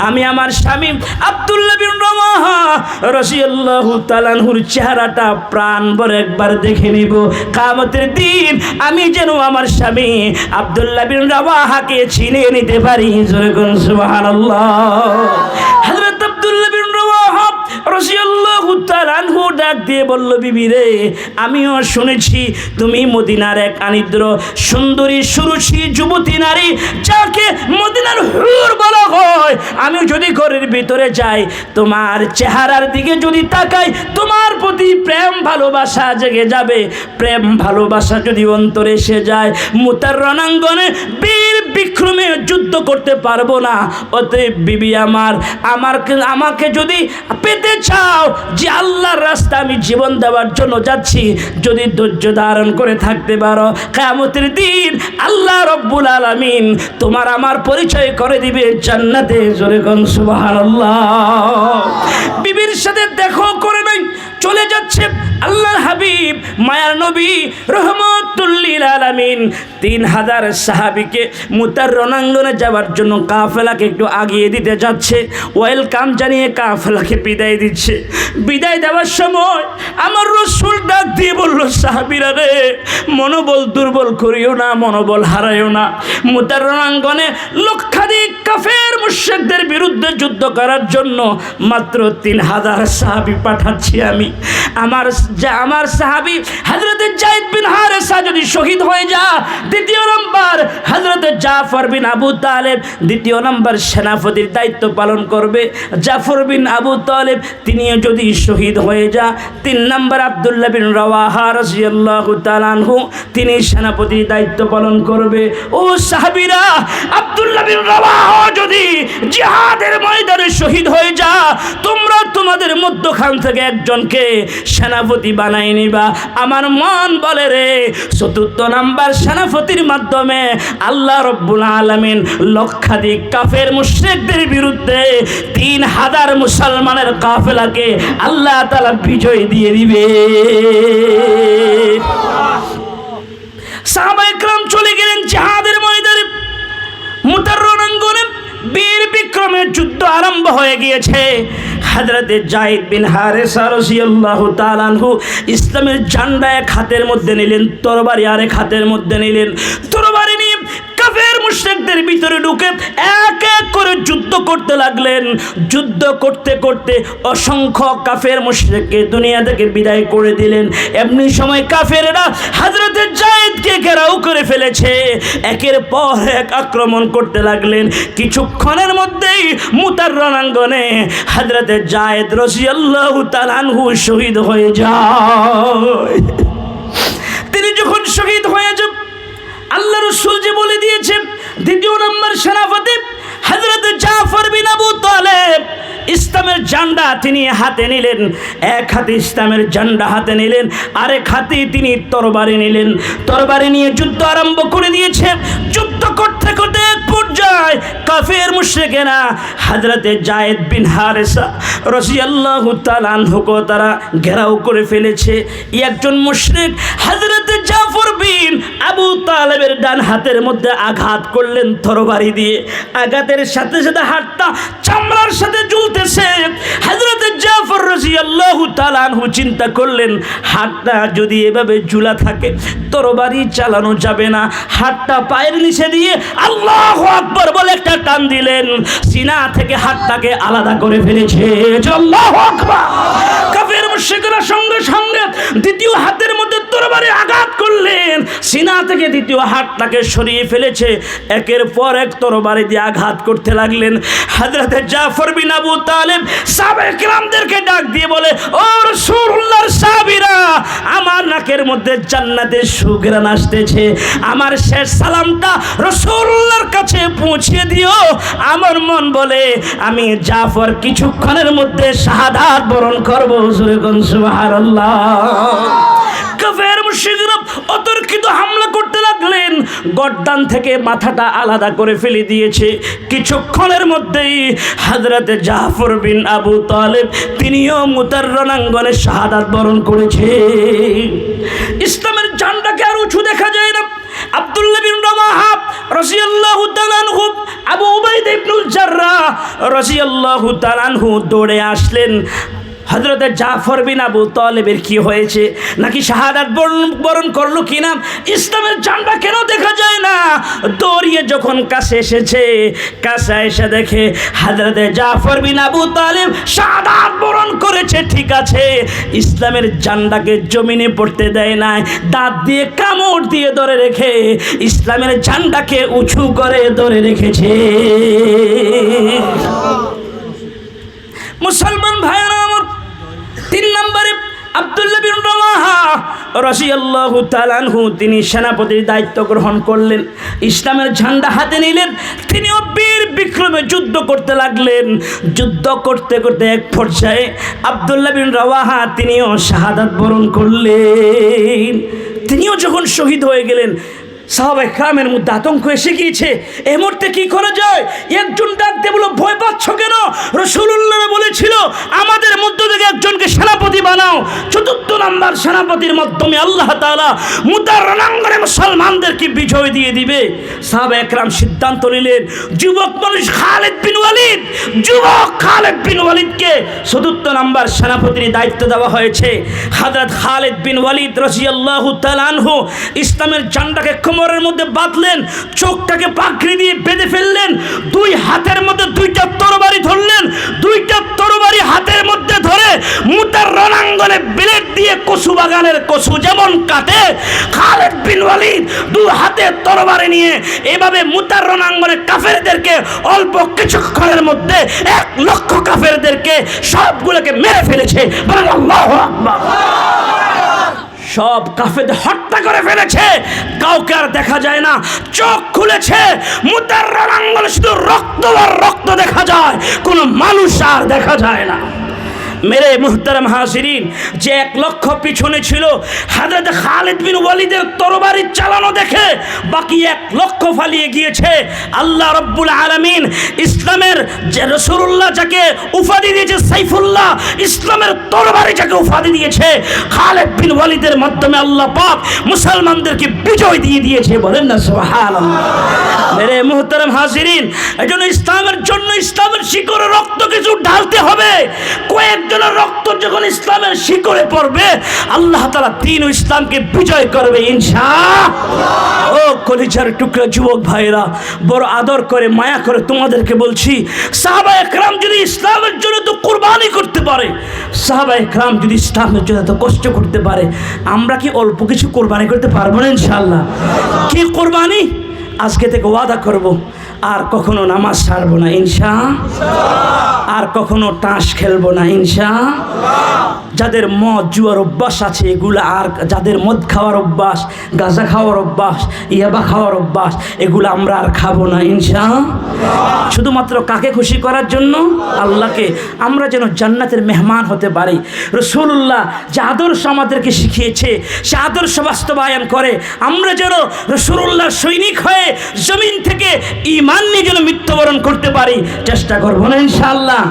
আমি আমার স্বামী আব্দুল্লাহ বিন রাওয়াহা রাদিয়াল্লাহু তাআলা আনহুর চেহারাটা প্রাণ ভরে একবার দেখে নিব। কিয়ামতের দিন আমি যেন আমার স্বামী আব্দুল্লাহ বিন রাওয়াহাকে চিনে নিতে পারি। জোরে বলুন সুবহানাল্লাহ। হযরত আব্দুল্লাহ বিন রাওয়াহা রাদিয়াল্লাহু তাআলা আনহু ডাক দিয়ে বলল, বিবি রে, আমিও শুনেছি তুমি মদিনার এক আনিদ্র সুন্দরী সুরুচি যুবতী নারী, যাকে মদিনার হুর বলা হয়। আমি যদি ঘরের ভিতরে যাই, তোমার চেহারার দিকে যদি তাকাই, তোমার প্রতি প্রেম ভালোবাসা জেগে যাবে। প্রেম ভালোবাসা যদি অন্তরে এসে যায়, মুতার রণাঙ্গনে বীর বিক্রমে যুদ্ধ করতে পারবো না। অতএব বিবি আমার, আমাকে যদি পেতে চাও, যে আল্লাহর রাস্তা আমি জীবন দেওয়ার জন্য যাচ্ছি, যদি ধৈর্য ধারণ করে থাকতে পারো, কিয়ামতের দিন আল্লাহ রব্বুল আলামিন তোমার আমার পরিচয় করে দিবে জান্নাতে। জোরে কোন সুবহানাল্লাহ। বিবির সাথে দেখো করে নাই, চলে যাচ্ছে আল্লাহর হাবিব মায়ার নবী রহমাতুল লিল আলামিন 3000 সাহাবীকে মুতার রণাঙ্গনে যাওয়ার জন্য কাফেলাকে একটু আগিয়ে দিতে যাচ্ছে। ওয়েলকাম জানিয়ে কাফেলাকে বিদায় দিচ্ছে। বিদায় দেওয়ার সময় আমার রাসূল ডাক দিয়ে বলল, সাহাবীরা রে, মনোবল দুর্বল করিও না, মনোবল হারাইও না। মুতার রণাঙ্গনে লক্ষাধিক কাফের মুশরিকদের বিরুদ্ধে যুদ্ধ করার জন্য মাত্র 3000 সাহাবী পাঠাচ্ছি আমি। আমার সাহাবী হযরত যায়েদ বিন হারেসা যদি শহীদ হয়ে যায়, দ্বিতীয় নম্বর হযরত জাফর বিন আবু তালেব দ্বিতীয় নম্বর সেনাপতির দায়িত্ব পালন করবে। জাফর বিন আবু তালেব তিনিও যদি শহীদ হয়ে যায়, 3 নম্বর আব্দুল্লাহ বিন রাওয়াহা রাদিয়াল্লাহু তাআলা আনহু তিনি সেনাপতির দায়িত্ব পালন করবে। ও সাহাবীরা, আব্দুল্লাহ বিন রাওয়াহা যদি জিহাদের ময়দানে শহীদ হয়ে যায়, তোমরা তোমাদের মধ্যখান থেকে একজনকে সেনাপতি বানাই নিবা। আমার মন বলে রে, 4th নাম্বার সেনাপতির মাধ্যমে আল্লাহ রব্বুল আলামিন লক্ষাধিক কাফের মুশরিকদের বিরুদ্ধে 3000 মুসলমানের কাফেলাকে আল্লাহ তাআলা বিজয় দিয়ে দিবে। সাহাবায়ে কেরাম চলে গেলেন জিহাদের ময়দানে। মুতার রণাঙ্গনে বীর বিক্রমের যুদ্ধ আরম্ভ হয়ে গিয়েছে। হযরত যায়েদ বিন হারেসা রাদিয়াল্লাহু তাআলা আনহু ইসলামের ঝান্ডা এক হাতের মধ্যে নিলেন, তরবারি আরেক হাতের মধ্যে নিলেন। তরবারি নিয়ে কাফের মুশরিক মুশরিকদের ভিতরে ঢুকে এক এক করে যুদ্ধ করতে লাগলেন। যুদ্ধ করতে করতে অসংখ্য কাফের মুশরিককে দুনিয়া থেকে বিদায় করে দিলেন। এমনি সময় কাফেররা হযরতে যায়েদকে ঘেরাও করে ফেলেছে, একের পর এক আক্রমণ করতে লাগলেন। কিছুক্ষণের মধ্যেই মুতার রণাঙ্গনে হযরতে যায়েদ রাদিয়াল্লাহু তাআলা আনহু শহীদ হয়ে যায়। তিনি যখন শহীদ হয়ে যান, আল্লাহ রাসূল যে বলে দিয়েছেন দ্বিতীয় নম্বর সেনাপতি হযরতে জাফর বিন আবু তালেব ইসলামের ঝান্ডা তিনি হাতে নিলেন। এক হাতে ইসলামের ঝান্ডা হাতে নিলেন, আরেক হাতে তিনি তরবারি নিলেন। তরবারি নিয়ে যুদ্ধ আরম্ভ করে দিয়েছে। যুদ্ধ করতে করতে এক পর্যায়ে কাফের মুশরিকেরা হযরতে যায়েদ বিন হারেসা রাদিয়াল্লাহু তাআলা আনহুকে তারা ঘেরাও করে ফেলেছে। একজন মুশরিক হযরতে জাফর বিন আবু তালেবের ডান হাতের মধ্যে আঘাত করলেন তরবারি দিয়ে। আঘাতের সাথে সাথে হাতটা চামড়ার সাথে ঝুলতেছে। হযরত জাফর রাদিয়াল্লাহু তাআলা আনহু চিন্তা করলেন, হাতটা যদি এভাবে ঝুলা থাকে তরবারি চালানো যাবে না। হাতটা পায়ের নিচে দিয়ে আল্লাহু আকবার বলে একটা টান দিলেন, সিনা থেকে হাতটাকে আলাদা করে ফেলেছে। আল্লাহু আকবার। কাফের মুশরিকরা সঙ্গে সঙ্গে দ্বিতীয় হাতের মধ্যে তরবারি আঘাত করলেন, সিনা থেকে দ্বিতীয় হাতটাকে সরিয়ে ফেলেছে। একের পর এক তরবারি দিয়ে আঘাত করতে লাগলেন। হযরত জাফর বিন আবু তালেব সাহাবায়ে কিরামদেরকে ডাক দিয়ে বলে, ও রাসূলুল্লাহর সাহাবীরা, আমার নাকের মধ্যে জান্নাতের সুঘ্রাণ আসতেছে, আমার শেষ সালামটা রাসূলুল্লাহর কাছে পৌঁছে দিও। আমার মন বলে আমি জাফর কিছুক্ষণের মধ্যে শাহাদাত বরণ করব। হুজুর কোন সুবহানাল্লাহ। কাফের মুশরিকরা অতর্কিত হামলা করতে লাগলেন, গর্দান থেকে মাথাটা আলাদা করে ফেলে দিয়েছে। কিছুক্ষণের মধ্যেই হযরতে জাফর বিন আবু তালেব তিনিও মুতার রণাঙ্গনে শাহাদাত বরণ করেছে। ইসলামের ঝান্ডাকে আর উঁচু দেখা যায় না। আব্দুল্লাহ বিন রাওয়াহা রাদিয়াল্লাহু তাআলা আনহু, আবু উবাইদা ইবনুল জাররাহ রাদিয়াল্লাহু তাআলা আনহু দৌড়ে আসলেন। হযরতে জাফর বিন আবু তালেবের কি হয়েছে, নাকি শাহাদাত বরণ করলো কিনা, ইসলামের ঝান্ডা কেন দেখা যায় না? দৌড়িয়ে যখন কাছে এসেছে, কাছে এসে দেখে হযরতে জাফর বিন আবু তালেব শাহাদাত বরণ করেছে। ঠিক আছে, ইসলামের ঝান্ডাকে জমিনে পড়তে দেয় নাই, দাঁত দিয়ে কামড় দিয়ে ধরে রেখে ইসলামের ঝান্ডাকে উঁচু করে ধরে রেখেছে। মুসলমান ভাইরা আমার, 3 নম্বরে আব্দুল্লাহ বিন রাওয়াহা রাদিয়াল্লাহু তাআলা আনহু তিনি সেনাপতির দায়িত্ব গ্রহণ করলেন। ইসলামের ঝান্ডা হাতে নিলেন, তিনিও বীর বিক্রমে যুদ্ধ করতে লাগলেন। যুদ্ধ করতে করতে এক পর্যায়ে আব্দুল্লাহ বিন রাওয়াহা তিনিও শাহাদাত বরণ করলেন। তিনিও যখন শহীদ হয়ে গেলেন, সাহাবায়ে কেরামের মধ্যে আতঙ্ক এসে গিয়েছে। এই মুহূর্তে কি করা যায়? একজন ডাক দিয়ে বলল, ভয় পাচ্ছ কেন? রাসূলুল্লাহ বলেছিল আমাদের মধ্য থেকে একজনকে সেনাপতি বানাও। 4 নম্বর সেনাপতির মাধ্যমে আল্লাহ তাআলা মুতার রণাঙ্গনে মুসলমানদেরকে বিজয় দিয়ে দিবে। সাহাবায়ে কেরাম সিদ্ধান্ত নিলেন, যুবক মানুষ খালিদ বিন ওয়ালিদ, যুবক খালিদ বিন ওয়ালিদকে 4 নম্বর সেনাপতির দায়িত্ব দেওয়া হয়েছে। হযরত খালিদ বিন ওয়ালিদ রাদিয়াল্লাহু তাআলা আনহু ইসলামের ঝান্ডাকে কোমরের মধ্যে বাঁধলেন, চোখটাকে পাগড়ি দিয়ে বেঁধে ফেললেন, 2 হাতের মধ্যে 2টা তরবারি ধরলেন। 2টা তরবারি হাতের মধ্যে ধরে মুতার রণাঙ্গনে ব্লেড দিয়ে কচু বাগানের কচু যেমন কাটে, খালিদ বিন ওয়ালিদ 2 হাতে তরবারি নিয়ে এভাবে মুতার রণাঙ্গনে কাফেরদেরকে অল্প কিছুক্ষণের মধ্যে 1 লক্ষ কাফেরদেরকে সবগুলোকে মেরে ফেলেছে। বলেন আল্লাহু আকবার। সব কাফেরদের হত্যা করে ফেলেছে, কাউকে আর দেখা যায় না। চোখ খুলেছে, মুতার রণাঙ্গনে শুধু রক্ত আর রক্ত দেখা যায়, কোনো মানুষ আর দেখা যায় না। मेरे मुहतरम हाजिरीन, যে 1 লক্ষ পিছনে ছিল হযরত খালিদ বিন ওয়ালিদের তরবারি চালানো দেখে বাকি 1 লক্ষ পালিয়ে গিয়েছে। আল্লাহ রাব্বুল আলামিন ইসলামের যে রাসূলুল্লাহ যাকে উপাধি দিয়েছে সাইফুল্লাহ, ইসলামের তরবারি যাকে উপাধি দিয়েছে, খালিদ বিন ওয়ালিদের মাধ্যমে আল্লাহ পাক মুসলমানদেরকে বিজয় দিয়ে দিয়েছে। বলেন না সুবহানাল্লাহ। मेरे मुहतरम हाजिरीन, এজন্য ইসলামের জন্য ইসলামের শিকড়ে রক্ত কিছু ঢালতে হবে। কয়েক একজনের রক্ত যখন ইসলামের শিকড়ে পড়বে, আল্লাহ তাআলা দ্বীন ও ইসলামকে বিজয় করবে ইনশাআল্লাহ। ও কলিজার টুকরা যুবক ভাইরা, বড় আদর করে মায়া করে তোমাদেরকে বলছি, সাহাবায়ে কেরাম যদি ইসলামের জন্য তো কুরবানি করতে পারে, সাহাবায়ে কেরাম যদি ইসলামের জন্য তো কষ্ট করতে পারে, আমরা কি অল্প কিছু কোরবানি করতে পারবো না ইনশাআল্লাহ? কি কোরবানি? আজকে থেকে ওয়াদা করব, আর কখনো নামাজ ছাড়বো না ইনশাআল্লাহ, আর কখনো তাস খেলবো না ইনশাআল্লাহ। যাদের মদ জুয়ার অভ্যাস আছে এগুলো, আর যাদের মদ খাওয়ার অভ্যাস, গাঁজা খাওয়ার অভ্যাস, ইয়াবা খাওয়ার অভ্যাস, এগুলো আমরা আর খাবো না ইনশাআল্লাহ। শুধুমাত্র কাকে খুশি করার জন্য? আল্লাহকে। আমরা যেন জান্নাতের মেহমান হতে পারি। রাসূলুল্লাহ যে আদর্শ আমাদেরকে শিখিয়েছে সে আদর্শ বাস্তবায়ন করে আমরা যেন রাসূলুল্লাহর সৈনিক হয়ে জমিন থেকে ঈমান নিয়ে যেন মৃত্যুবরণ করতে পারি, চেষ্টা করবো না ইনশাআল্লাহ।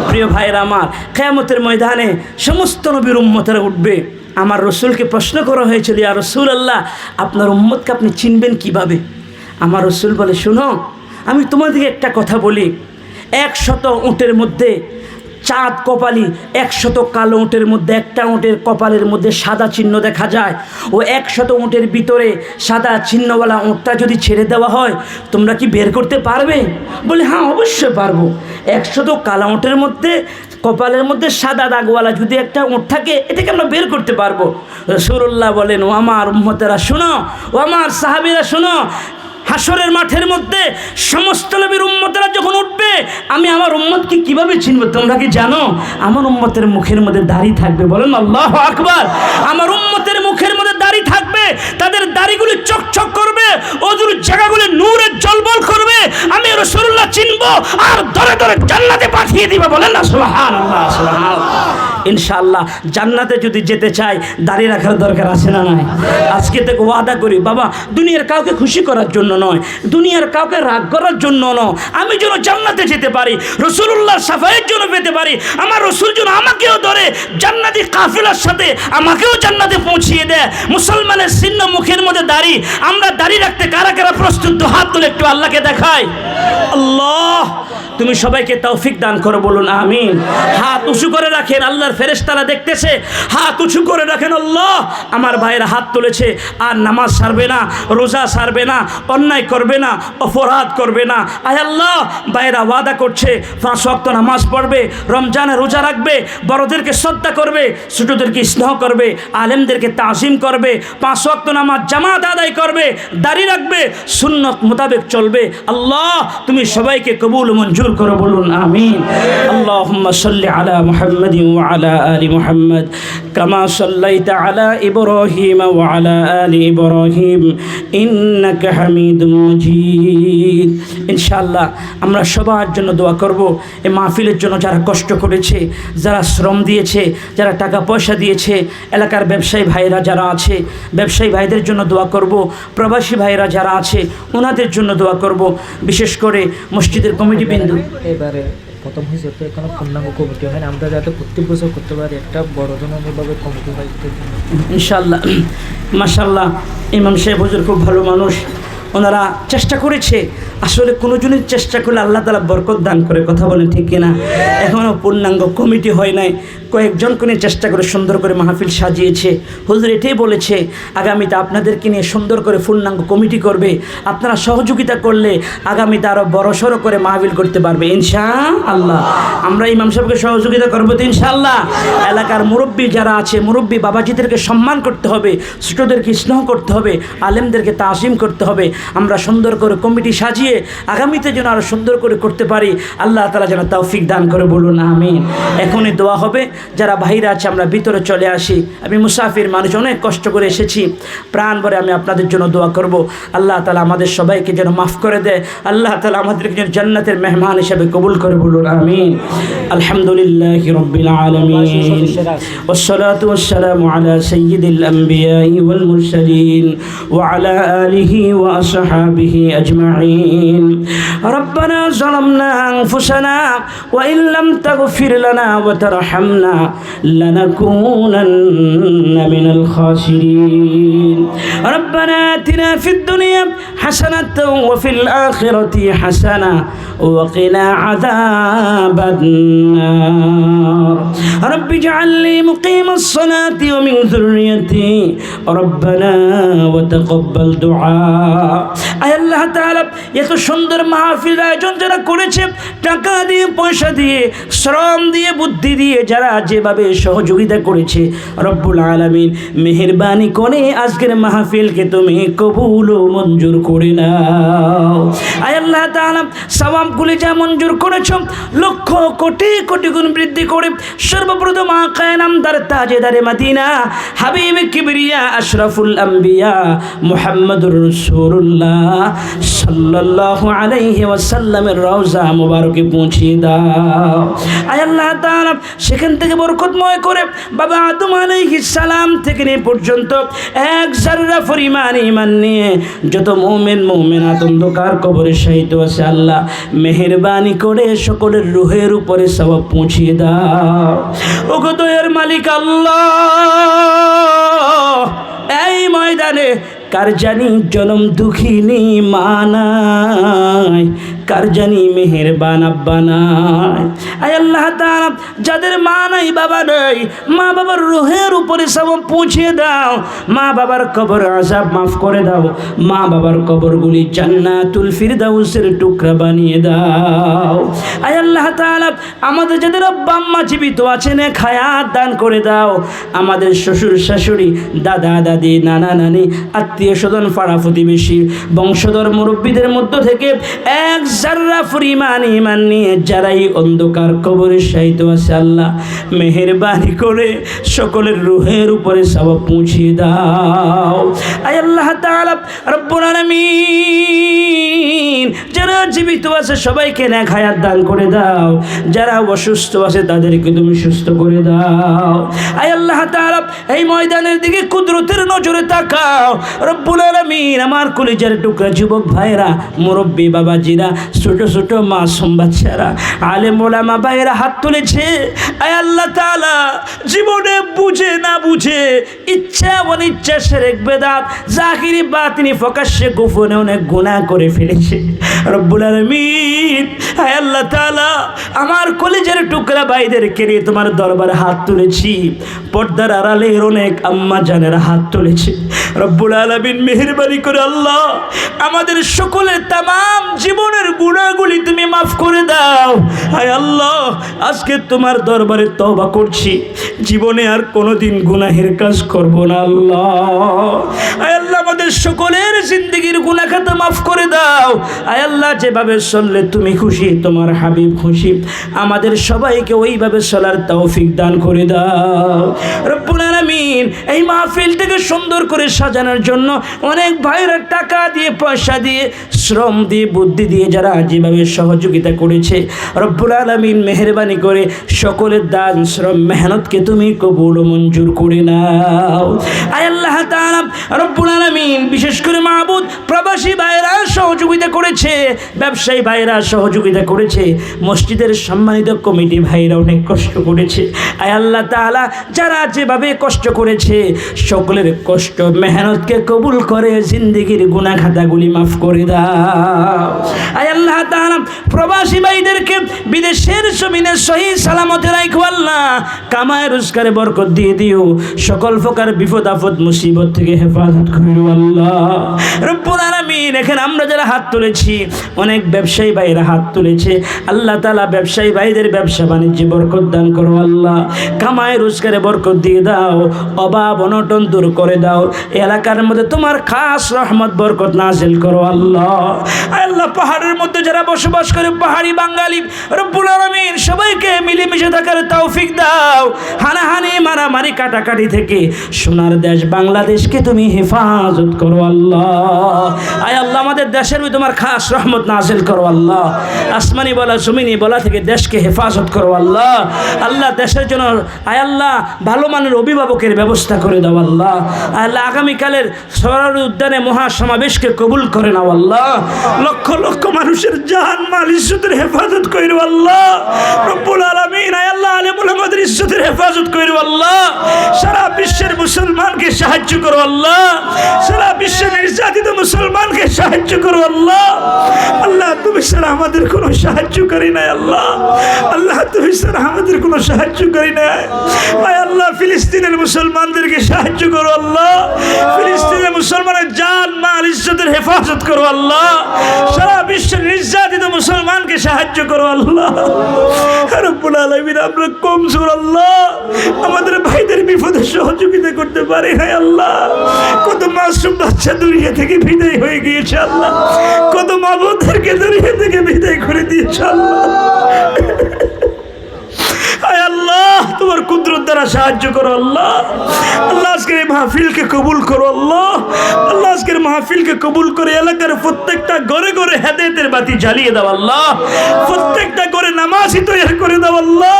প্রিয় ভাইরা আমার, কিয়ামতের ময়দানে সমস্ত নবীর উম্মতেরা উঠবে। আমার রসুলকে প্রশ্ন করা হয়েছিল, ইয়া রাসূলুল্লাহ, আপনার উম্মতকে আপনি চিনবেন কিভাবে? আমার রসুল বলে, শুনো, আমি তোমাদেরকে একটা কথা বলি, 100 উটের মধ্যে চাঁদ কপালি, 100 কালো উটের মধ্যে একটা উটের কপালের মধ্যে সাদা চিহ্ন দেখা যায়। ও 100 উটের ভিতরে সাদা চিহ্নওয়ালা উটটা যদি ছেড়ে দেওয়া হয়, তোমরা কি বের করতে পারবে? বলে, হ্যাঁ অবশ্যই পারবো। 100 কালো উটের মধ্যে কপালের মধ্যে সাদা দাগওয়ালা যদি একটা উট থাকে, এটাকে আমরা বের করতে পারবো। রাসূলুল্লাহ বলেন, ও আমার উম্মতেরা শোনো, ও আমার সাহাবীরা শোনো, হাসরের মাঠের মধ্যে সমস্ত নবীর উম্মতেরা যখন উঠবে, আমি আমার উম্মতকে কিভাবে চিনব তোমরা কি জানো? আমার উম্মতের মুখের মধ্যে দাড়ি থাকবে। বলেন আল্লাহু আকবার। আমার উম্মতের মুখের মধ্যে দাড়ি থাকবে, তাদের দাড়িগুলি চকচক করবে, ওদের জায়গাগুলি নূরে জলবল করবে। আমি রাসূলুল্লাহ চিনব আর ধরে ধরে জান্নাতে পাঠিয়ে দিব। বলেন না সুবহানাল্লাহ, সুবহানাল্লাহ। ইনশাআল্লাহ জান্নাতে যদি যেতে চাই, দাড়ি রাখার দরকার আছে না নাই? আজকে থেকে ওয়াদা করি, বাবা দুনিয়ার কাউকে খুশি করার জন্য নয়, দুনিয়ার কাউকে রাগ করার জন্য নয়, আমি যেন জান্নাতে যেতে পারি, রাসূলুল্লাহর শাফায়াত যেন পেতে পারি, আমার রাসূল যেন আমাকেও ধরে জান্নাতি কাফেলার সাথে আমাকেও জান্নাতে পৌঁছিয়ে দেয়। মুসলমানের চিহ্ন মুখের মধ্যে দাড়ি। আমরা দাড়ি রাখতে কারা কারা প্রস্তুত? হাত তুলে একটু আল্লাহকে দেখাই। আল্লাহ তুমি সবাইকে তৌফিক দান করো, বলুন আমিন। হাত উঁচু করে রাখেন, আল্লাহর ফেরেশতারা দেখতেছে, হাত উঁচু করে রাখেন। আল্লাহ, আমার ভাইয়েরা হাত তুলেছে, আর নামাজ ছাড়বে না, রোজা ছাড়বে না, অন্যায় করবে না, অপরাধ করবে না। আয় আল্লাহ, ভাইয়েরা ওয়াদা করছে 5 ওয়াক্ত নামাজ পড়বে, রমজানে রোজা রাখবে, বড়দেরকে শ্রদ্ধা করবে, ছোটদেরকে স্নেহ করবে, আলেমদেরকে তাজিম করবে, 5 ওয়াক্ত নামাজ জামাত আদায় করবে, দাড়ি রাখবে, সুন্নত মোতাবেক চলবে। আল্লাহ তুমি সবাইকে কবুল মঞ্জুর করো, বলুন আমিন। আল্লাহুম্মা সাল্লি আলা মুহাম্মাদিন ওয়া আলা আলি মুহাম্মাদ কামা সাল্লাইতা আলা ইব্রাহিম ওয়া আলা আলি ইব্রাহিম ইন্নাকা হামিদুম মাজিদ। ইনশাআল্লাহ আমরা সবার জন্য দোয়া করব। এই মাহফিলের জন্য যারা কষ্ট করেছে, যারা শ্রম দিয়েছে, যারা টাকা পয়সা দিয়েছে, এলাকার ব্যবসায়ী ভাইরা যারা আছে, ব্যবসায়ী ভাইদের জন্য দোয়া করব, প্রবাসী ভাইরা যারা আছে ওনাদের জন্য দোয়া করব, বিশেষ করে মসজিদের কমিটি বিন্দু। এবারে প্রথম হয়েছে তো এখনো পূর্ণাঙ্গ কমিটি হয় না, আমরা যাতে প্রত্যেক বছর করতে পারি একটা বড় ধরনেরভাবে কমিটি হয় ইনশাআল্লাহ। মাশাআল্লাহ, ইমাম সাহেব হুজুর খুব ভালো মানুষ, ওনারা চেষ্টা করেছে। আসলে কোনো জনের চেষ্টা করলে আল্লাহ তাআলা বরকত দান করে, কথা বলেন ঠিক কিনা? এখনও পূর্ণাঙ্গ কমিটি হয় নাই, কয়েকজন কোনে চেষ্টা করে সুন্দর করে মাহফিল সাজিয়েছে। হুজুর এটাই বলেছে আগামীতে আপনাদেরকে নিয়ে সুন্দর করে পূর্ণাঙ্গ কমিটি করবে, আপনারা সহযোগিতা করলে আগামীতে আরও বড়সড় করে মাহফিল করতে পারবে ইনশাআল্লাহ। আমরা ইমাম সাহেবকে সহযোগিতা করবো তো ইনশাআল্লাহ। এলাকার মুরব্বী যারা আছে, মুরব্বী বাবাজিদেরকে সম্মান করতে হবে, ছোটদেরকে স্নেহ করতে হবে, আলেমদেরকে তাজিম করতে হবে। আমরা সুন্দর করে কমিটি সাজিয়ে আগামীতে যেন আরও সুন্দর করে করতে পারি, আল্লাহ তাআলা যেন তৌফিক দান করে, বলুন আমিন। এখনই দোয়া হবে। যারা বাহিরে আছে আমরা ভিতরে চলে আসি, আমি মুসাফির মানুষ, অনেক কষ্ট করে এসেছি, প্রাণ ভরে আমি আপনাদের জন্য দোয়া করব। আল্লাহ তাআলা আমাদের সবাইকে যেন মাফ করে দেয়, আল্লাহ তাআলা আমাদেরকে যেন জান্নাতের মেহমান হিসেবে কবুল করে, বলুন আমিন। আলহামদুলিল্লাহি রাব্বিল আলামিন ওয়াসসালাতু ওয়াসসালামু আলা সাইয়্যিদিল আমবিয়াই ওয়াল মুরসালিন ওয়া আলা আলিহি ওয়া وأصحابه أجمعين. ربنا ظلمنا أنفسنا وإن لم تغفر لنا وترحمنا لنكونن من الخاسرين. ربنا آتنا في الدنيا حسنة وفي الآخرة حسنة وقنا عذاب النار. رب اجعل لي مقيم الصلاة ومن ذريتي ربنا وتقبل دعاء. আয় আল্লাহ তাআলা এত সুন্দর মাহফিল আয়োজন যারা করেছে, টাকা দিয়ে, পয়সা দিয়ে, শ্রম দিয়ে, বুদ্ধি দিয়ে যারা যেভাবে সহযোগিতা করেছে, রব্বুল আলামিন মেহেরবানি করে আজকের মাহফিলকে তুমি কবুল ও মঞ্জুর করে নাও। আয় আল্লাহ তাআলা সওয়াবগুলি যা মঞ্জুর করেছো লক্ষ কোটি কোটি গুণ বৃদ্ধি করে সর্বপ্রথম আকায়ে নামদার তাজেদারে মদিনা হাবিবে কিবরিয়া আশরাফুল আম্বিয়া মুহাম্মদুর রাসূলুল্লাহ সাল্লাল্লাহু আলাইহি ওয়াসাল্লামের রওজা মুবারকে পৌঁছিয়ে দাও। আয় আল্লাহ তাআলা সেখান থেকে বরকতময় করে বাবা আদম আলাইহিস সালাম থেকে নিয়ে পর্যন্ত এক যাররা পরিমাণ ঈমান নিয়ে যত মুমিন মুমিনাত অন্ধকার কবরে শায়িত আছে, আল্লাহ মেহেরবানি করে সকলের রূহের উপরে সওয়াব পৌঁছিয়ে দাও। ওগো দয়ার মালিক আল্লাহ, এই ময়দানে কার জানি জনম দুঃখিনী মা নাই, কার জানি মেহেরবান আব্বা নাই। আয় আল্লাহ তাআলা যাদের মা নাই, বাবা নাই, মা বাবার রূহের উপরে সওয়াব পৌঁছে দাও। মা বাবার কবর আযাব মাফ করে দাও। মা বাবার কবরগুলি জান্নাতুল ফিরদাউসের টুকরা বানিয়ে দাও। আয় আল্লাহ তাআলা আমাদের যাদের আব্বা আম্মা জীবিত আছেন এক হায়াত দান করে দাও। আমাদের শ্বশুর শাশুড়ি, দাদা দাদি, নানা নানি, আত্মীয় স্বজন, পাড়া প্রতিবেশী, বংশধর মুরব্বীদের মধ্য থেকে এক যাররা পরিমাণ ঈমান নিয়ে যারাই অন্ধকার কবরে শায়িত আছে, আল্লাহ মেহেরবানি করে সকলের রূহের উপরে সওয়াব পৌঁছিয়ে দাও। আয় আল্লাহ তাআলা রব্বুল আলামিন যারা জীবিত আছে সবাইকে নেক হায়াত দান করে দাও। যারা অসুস্থ আছে তাদেরকে তুমি সুস্থ করে দাও। আয় আল্লাহ তাআলা এই ময়দানের দিকে কুদরতের নজরে তাকাও। রব্বুল আলামিন আমার কলিজার টুকরা যুবক ভাইরা, মুরব্বী বাবাজিরা, ছোট ছোট মাসুম বাচ্চারা, আলেম ওলামা ভাইরা হাত তুলেছে। আয় আল্লাহ তাআলা জীবনে বুঝে না বুঝে, ইচ্ছা অনিচ্ছা, শিরক বেদাত, জাহিরি বাতিনি, প্রকাশ্যে গোপনে অনেক গুনাহ করে ফেলেছে। রব্বুল আলামিন আয় আল্লাহ তাআলা আমার কলিজার টুকরা ভাইদেরকে নিয়ে তোমার দরবারে হাত তুলেছি। পর্দার আড়ালের অনেক আম্মা জানেরা হাত তুলেছে। রব্বুল আলামিন মেহেরবানি করে আল্লাহ আমাদের সকলের তামাম জীবনের গুনাহগুলি তুমি মাফ করে দাও। হায় আল্লাহ আজকে তোমার দরবারে তওবা করছি, জীবনে আর কোনোদিন গুনাহের কাজ করব না আল্লাহ। হায় আল্লাহ আমাদের সকলের জিন্দেগির গুনাহ খাতা মাফ করে দাও। হায় আল্লাহ যেভাবে চললে তুমি খুশি, তোমার হাবিব খুশি, আমাদের সবাইকে ওইভাবে চলার তৌফিক দান করে দাও। রব্বুল আলামিন এই মাহফিলটাকে সুন্দর করে সাজানোর জন্য অনেক ভাইরা টাকা দিয়ে, পয়সা দিয়ে, শ্রম দিয়ে, বুদ্ধি দিয়ে যারা যেভাবে সহযোগিতা করেছে, রব্বুল আলামিন মেহেরবানি করে সকলের দান, শ্রম, মেহনতকে তুমি কবুল ও মঞ্জুর করে নাও। আয় আল্লাহ তাআলা রব্বুল আলামিন বিশেষ করে মাহবুদ প্রবাসী ভাইরা সহযোগিতা করেছে, ব্যবসায়ী ভাইরা সহযোগিতা করেছে, মসজিদের সম্মানিত কমিটি ভাইরা অনেক কষ্ট করেছে। আয় আল্লাহ তাআলা যারা যেভাবে কষ্ট করেছে সকলের কষ্ট মেহনতকে কবুল করে জিন্দেগির গুনাহ খাতাগুলি মাফ করে দাও। আয় আল্লাহ তাআলা প্রবাসী ভাইদেরকে বিদেশের জমিনে সহি সালামতে রাখো আল্লাহ, কামায় রোজগারে বরকত দিয়ে দিও, সকল প্রকার বিপদ আপদ মুসিবত থেকে হেফাজত করো আল্লাহ। রব্বুল আলামিন এখানে আমরা যারা হাত তুলেছি, অনেক ব্যবসায়ী ভাইরা হাত তুলেছে, আল্লাহ তাআলা ব্যবসায়ী ভাইদের ব্যবসা বাণিজ্যে বরকত দান করো আল্লাহ, কামায় রোজগারে বরকত দিয়ে দাও, অভাব অনটন দূর করে দাও, এলাকার মধ্যে তোমার খাস রহমত বরকত নাজিল করো আল্লাহ। আল্লাহ পাহাড়ের মধ্যে যারা বসবাস করে, পাহাড়ি বাঙালি, রব্বুল আলামিন সবাইকে মিলেমিশে থাকার তৌফিক দাও। হানাহানি, মারামারি, কাটাকাটি থেকে সোনার দেশ বাংলাদেশকে তুমি হেফাজত করো আল্লাহ। আয় আল্লাহ আমাদের দেশের ভিতরে তোমার খাস রহমত নাজিল করো আল্লাহ। আসমানি বলা জমিনি বলা থেকে দেশকে হেফাজত করো আল্লাহ। আল্লাহ দেশের জন্য আয় আল্লাহ ভালো মানের অভিভাবকের ব্যবস্থা করে দাও আল্লাহ। আয় আল্লাহ আগামীকালের সোহরাওয়ার্দী উদ্যানে মহাসমাবেশকে কবুল করে নাও আল্লাহ। লক্ষ লক্ষ মানুষের জান মাল ইজ্জতের হেফাজত করো আল্লাহ রব্বুল আলামিন। আয় আল্লাহ আলেম উলামাদের ইজ্জতের হেফাজত করো আল্লাহ। সারা বিশ্বের মুসলমানকে সাহায্য করো আল্লাহ। সারা বিশ্বের নির্যাতিত মুসলমানকে সাহায্য করো আল্লাহ। আল্লাহ তুমি ছাড়া আমাদের কোনো সাহায্যকারী নাই আল্লাহ। আল্লাহ তুমি ছাড়া আমাদের কোনো সাহায্যকারী নাই। আয় আল্লাহ ফিলিস্তিনের মুসলমানদেরকে সাহায্য করো আল্লাহ। ফিলিস্তিনের মুসলমানের জান মাল ইজ্জতের হেফাজত করো আল্লাহ। সারা বিশ্বের নির্যাতিত মুসলমানকে সাহায্য করো আল্লাহ। রব্বুল আলামিন আমরা কমজোর আল্লাহ, আমাদের ভাইদের বিপদে সহযোগিতা করতে পারি না আল্লাহ। কত মাসুম বাচ্চা দুনিয়া থেকে বিদায় হয়ে গিয়েছে আল্লাহ। কত মা বোনদেরকে দুনিয়া থেকে বিদায় করে দিয়েছে আল্লাহ। আয় আল্লাহ তোমার কুদরত দ্বারা সাহায্য করো আল্লাহ। আল্লাহ আজকের এই মাহফিলকে কবুল করো আল্লাহ। আল্লাহ আজকের মাহফিলকে কবুল করে এলাকার প্রত্যেকটা ঘরে ঘরে হেদায়েতের বাতি জ্বালিয়ে দাও আল্লাহ। প্রত্যেকটা ঘরে নামাজি তৈরি করে দাও আল্লাহ।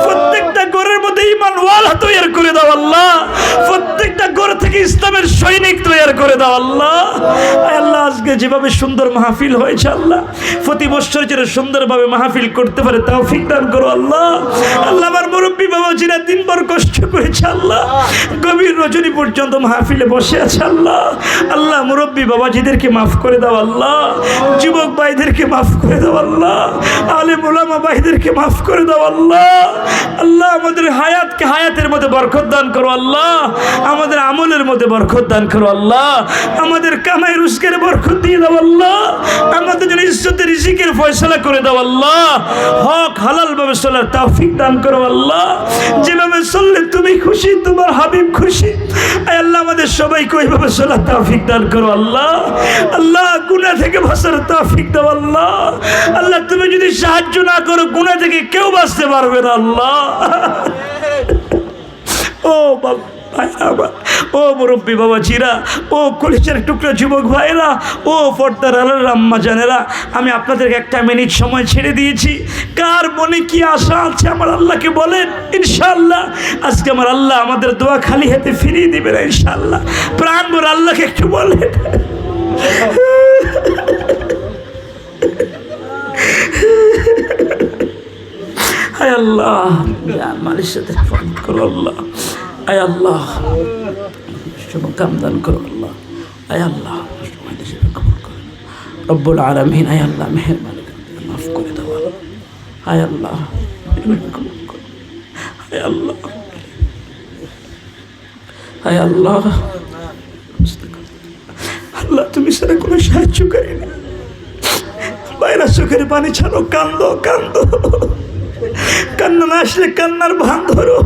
প্রত্যেকটা ঘরের মধ্যে ঈমানওয়ালা তৈরি করে দাও আল্লাহ। প্রত্যেকটা ঘর থেকে ইসলামের সৈনিক তৈরি করে দাও আল্লাহ। আয় আল্লাহ আজকে যেভাবে সুন্দর মাহফিল হয়েছে আল্লাহ, প্রতি বছর যেন সুন্দরভাবে মাহফিল করতে পারে তৌফিক দান করো আল্লাহ। আল্লাহ আমার মুরব্বী বাবাজিরা দিনভর কষ্ট করেছে আল্লাহ, গভীর রজনী পর্যন্ত মাহফিলে বসে আছে আল্লাহ। আল্লাহ মুরব্বী বাবাজিদেরকে মাফ করে দাও আল্লাহ। যুবক ভাইদেরকে মাফ করে দাও আল্লাহ। আলেম উলামা ভাইদেরকে মাফ করে দাও আল্লাহ। আল্লাহ আমাদের হায়াতকে হায়াতের মধ্যে বরকত দান করো আল্লাহ। আমাদের আমলের মধ্যে বরকত দান করো আল্লাহ। আমাদের কামাই রুজগারে বরকত দিয়ে দাও আল্লাহ। আমাদের জন্য ইজ্জতের রিজিকের ফয়সালা করে দাও আল্লাহ। হক হালাল ভাবে চলার তৌফিক দান করো আল্লাহ। যেভাবে চললে তুমি খুশি, তোমার হাবিব খুশি। আয় আল্লাহ আমাদের সবাইকে ওইভাবে চলার তৌফিক দান করো আল্লাহ। আল্লাহ গুনাহ থেকে বাঁচার তৌফিক দাও আল্লাহ। আল্লাহ তুমি যদি সাহায্য না করো গুনাহ থেকে কেউ বাঁচতে পারবে না আল্লাহ। ও বাবা, ও মুরব্বী বাবাজিরা, ও কলিজার টুকরা যুবক ভাইরা, ও পর্দার আলার আম্মা জানেরা, আমি আপনাদেরকে একটা মিনিট সময় ছেড়ে দিয়েছি। কার মনে কি আশা আছে আমার আল্লাহকে বলেন। ইনশাআল্লাহ আজকে আমার আল্লাহ আমাদের দোয়া খালি হাতে ফিরিয়ে দিবে না ইনশাআল্লাহ। প্রাণ ভরে আল্লাহকে একটু বলেন। হায় আল্লাহ মালির সাথে হেফাজত করো আল্লাহ। আয় আল্লাহ শুভকাম দান করো আল্লাহ। আয় আল্লাহ কবুল করো রব্বুল আলামিন। আয় আল্লাহ মেহেরবানি করে মাফ করে দাও আয় আল্লাহ। আয় আল্লাহ, আয় আল্লাহ, আল্লাহ তুমি সারা কোনো সাহায্য করি না। বাইরা চোখের পানি ছাড়ো, কান্দো কান্দো, কান্না না আসলে কান্নার ভান ধরো।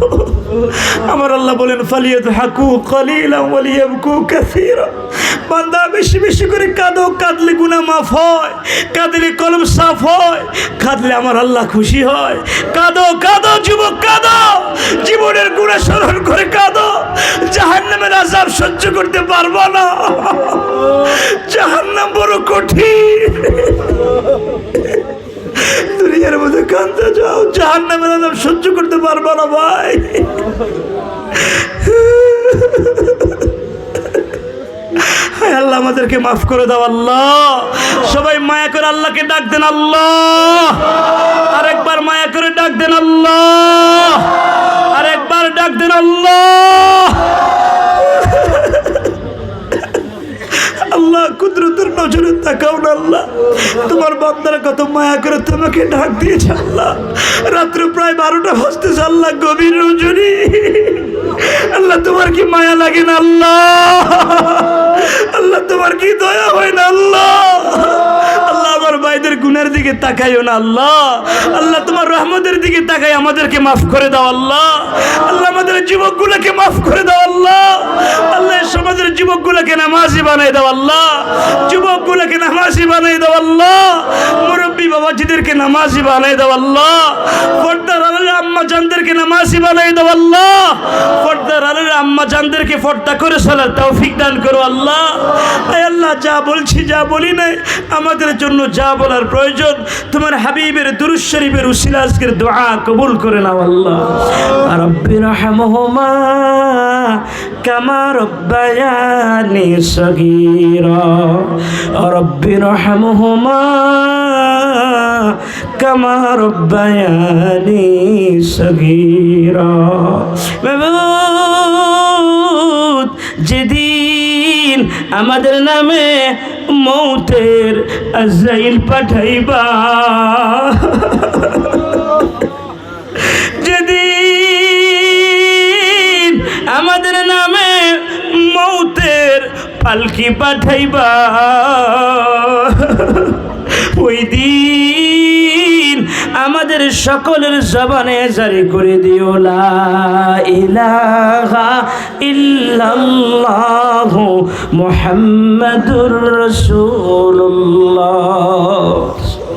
আমার আল্লাহ বলেন ফালিয়াদহাকু কালিলান ওয়া লিয়াবকু কাসীরা। বান্দা বেশি বেশি করে কাঁদো, কাঁদলে গুনাহ মাফ হয়, কাঁদলে কলম সাফ হয়, কাঁদলে আমার আল্লাহ খুশি হয়। কাঁদো কাঁদো যুবক কাঁদো, জীবনের গুনাহ স্মরণ করে কাঁদো। জাহান্নামের আযাব সহ্য করতে পারবা না, জাহান্নাম বড় কঠিন। দুনিয়ার মধ্যে কাঁদতে যাও, জাহান্নামের আযাব সহ্য করতে পারবা না ভাই। আল্লাহ আমাদেরকে মাফ করে দাও আল্লাহ। সবাই মায়া করে আল্লাহকে ডাক দেন আল্লাহ। আরেকবার মায়া করে ডাক দেন আল্লাহ। আরেকবার ডাক দেন আল্লাহ। আল্লাহ কুদরতের নজরে তাকাও না আল্লাহ। তোমার বান্দারা কত মায়া করে তোমাকে ডাক দিয়েছে আল্লাহ। রাত্রে প্রায় 12টা বাজতেছে আল্লাহ, গভীর রজনী। আল্লাহ তোমার কি মায়া লাগে না আল্লাহ? আল্লাহ তোমার কি দয়া হয় না আল্লাহ? আল্লাহ আমার ভাইদের গুনাহ গুনার দিকে তাকাইও না আল্লাহ। আল্লাহ তোমার রহমতের দিকে তাকাই আমাদেরকে মাফ করে দাও আল্লাহ। আল্লাহ আমাদের যুবকগুলোকে মাফ করে দাও আল্লাহ। আল্লাহ সমাজের যুবকগুলোকে নামাজি বানাই দাও আল্লাহ। যুবকগুলোকে নামাজি বানাই দাও আল্লাহ। মুরব্বী বাবাজিদেরকে নামাজি বানাই দাও আল্লাহ। পর্দার আলের আম্মা জানদেরকে নামাজি বানাই দাও আল্লাহ। পর্দার আলের আম্মা জানদেরকে পর্দা করে চলার তৌফিক দান করো আল্লাহ। আয় আল্লাহ, যা বলছি যা বলি নাই আমাদের জন্য যা বলার প্রয়োজন তোমার হাবিবের দুরূদ শরীফের উসিলা আজকের দোয়া কবুল করে নাও আল্লাহ। রব্বি রহমহুমা কামা রব্বায়ানি সগীরা। রব্বি রহমহুমা কামা রব্বায়ানি সগীরা। মাবুদ, যেদিন আমাদের নামে মৌতের আজরাইল পাঠাইবা, যেদিন আমাদের নামে মৌতের পালকি পাঠাইবা, ওই দিন আমাদের সকলের জবানে জারি করে দিও লা ইলাহা ইল্লাল্লাহু মুহাম্মাদুর রাসূলুল্লাহ।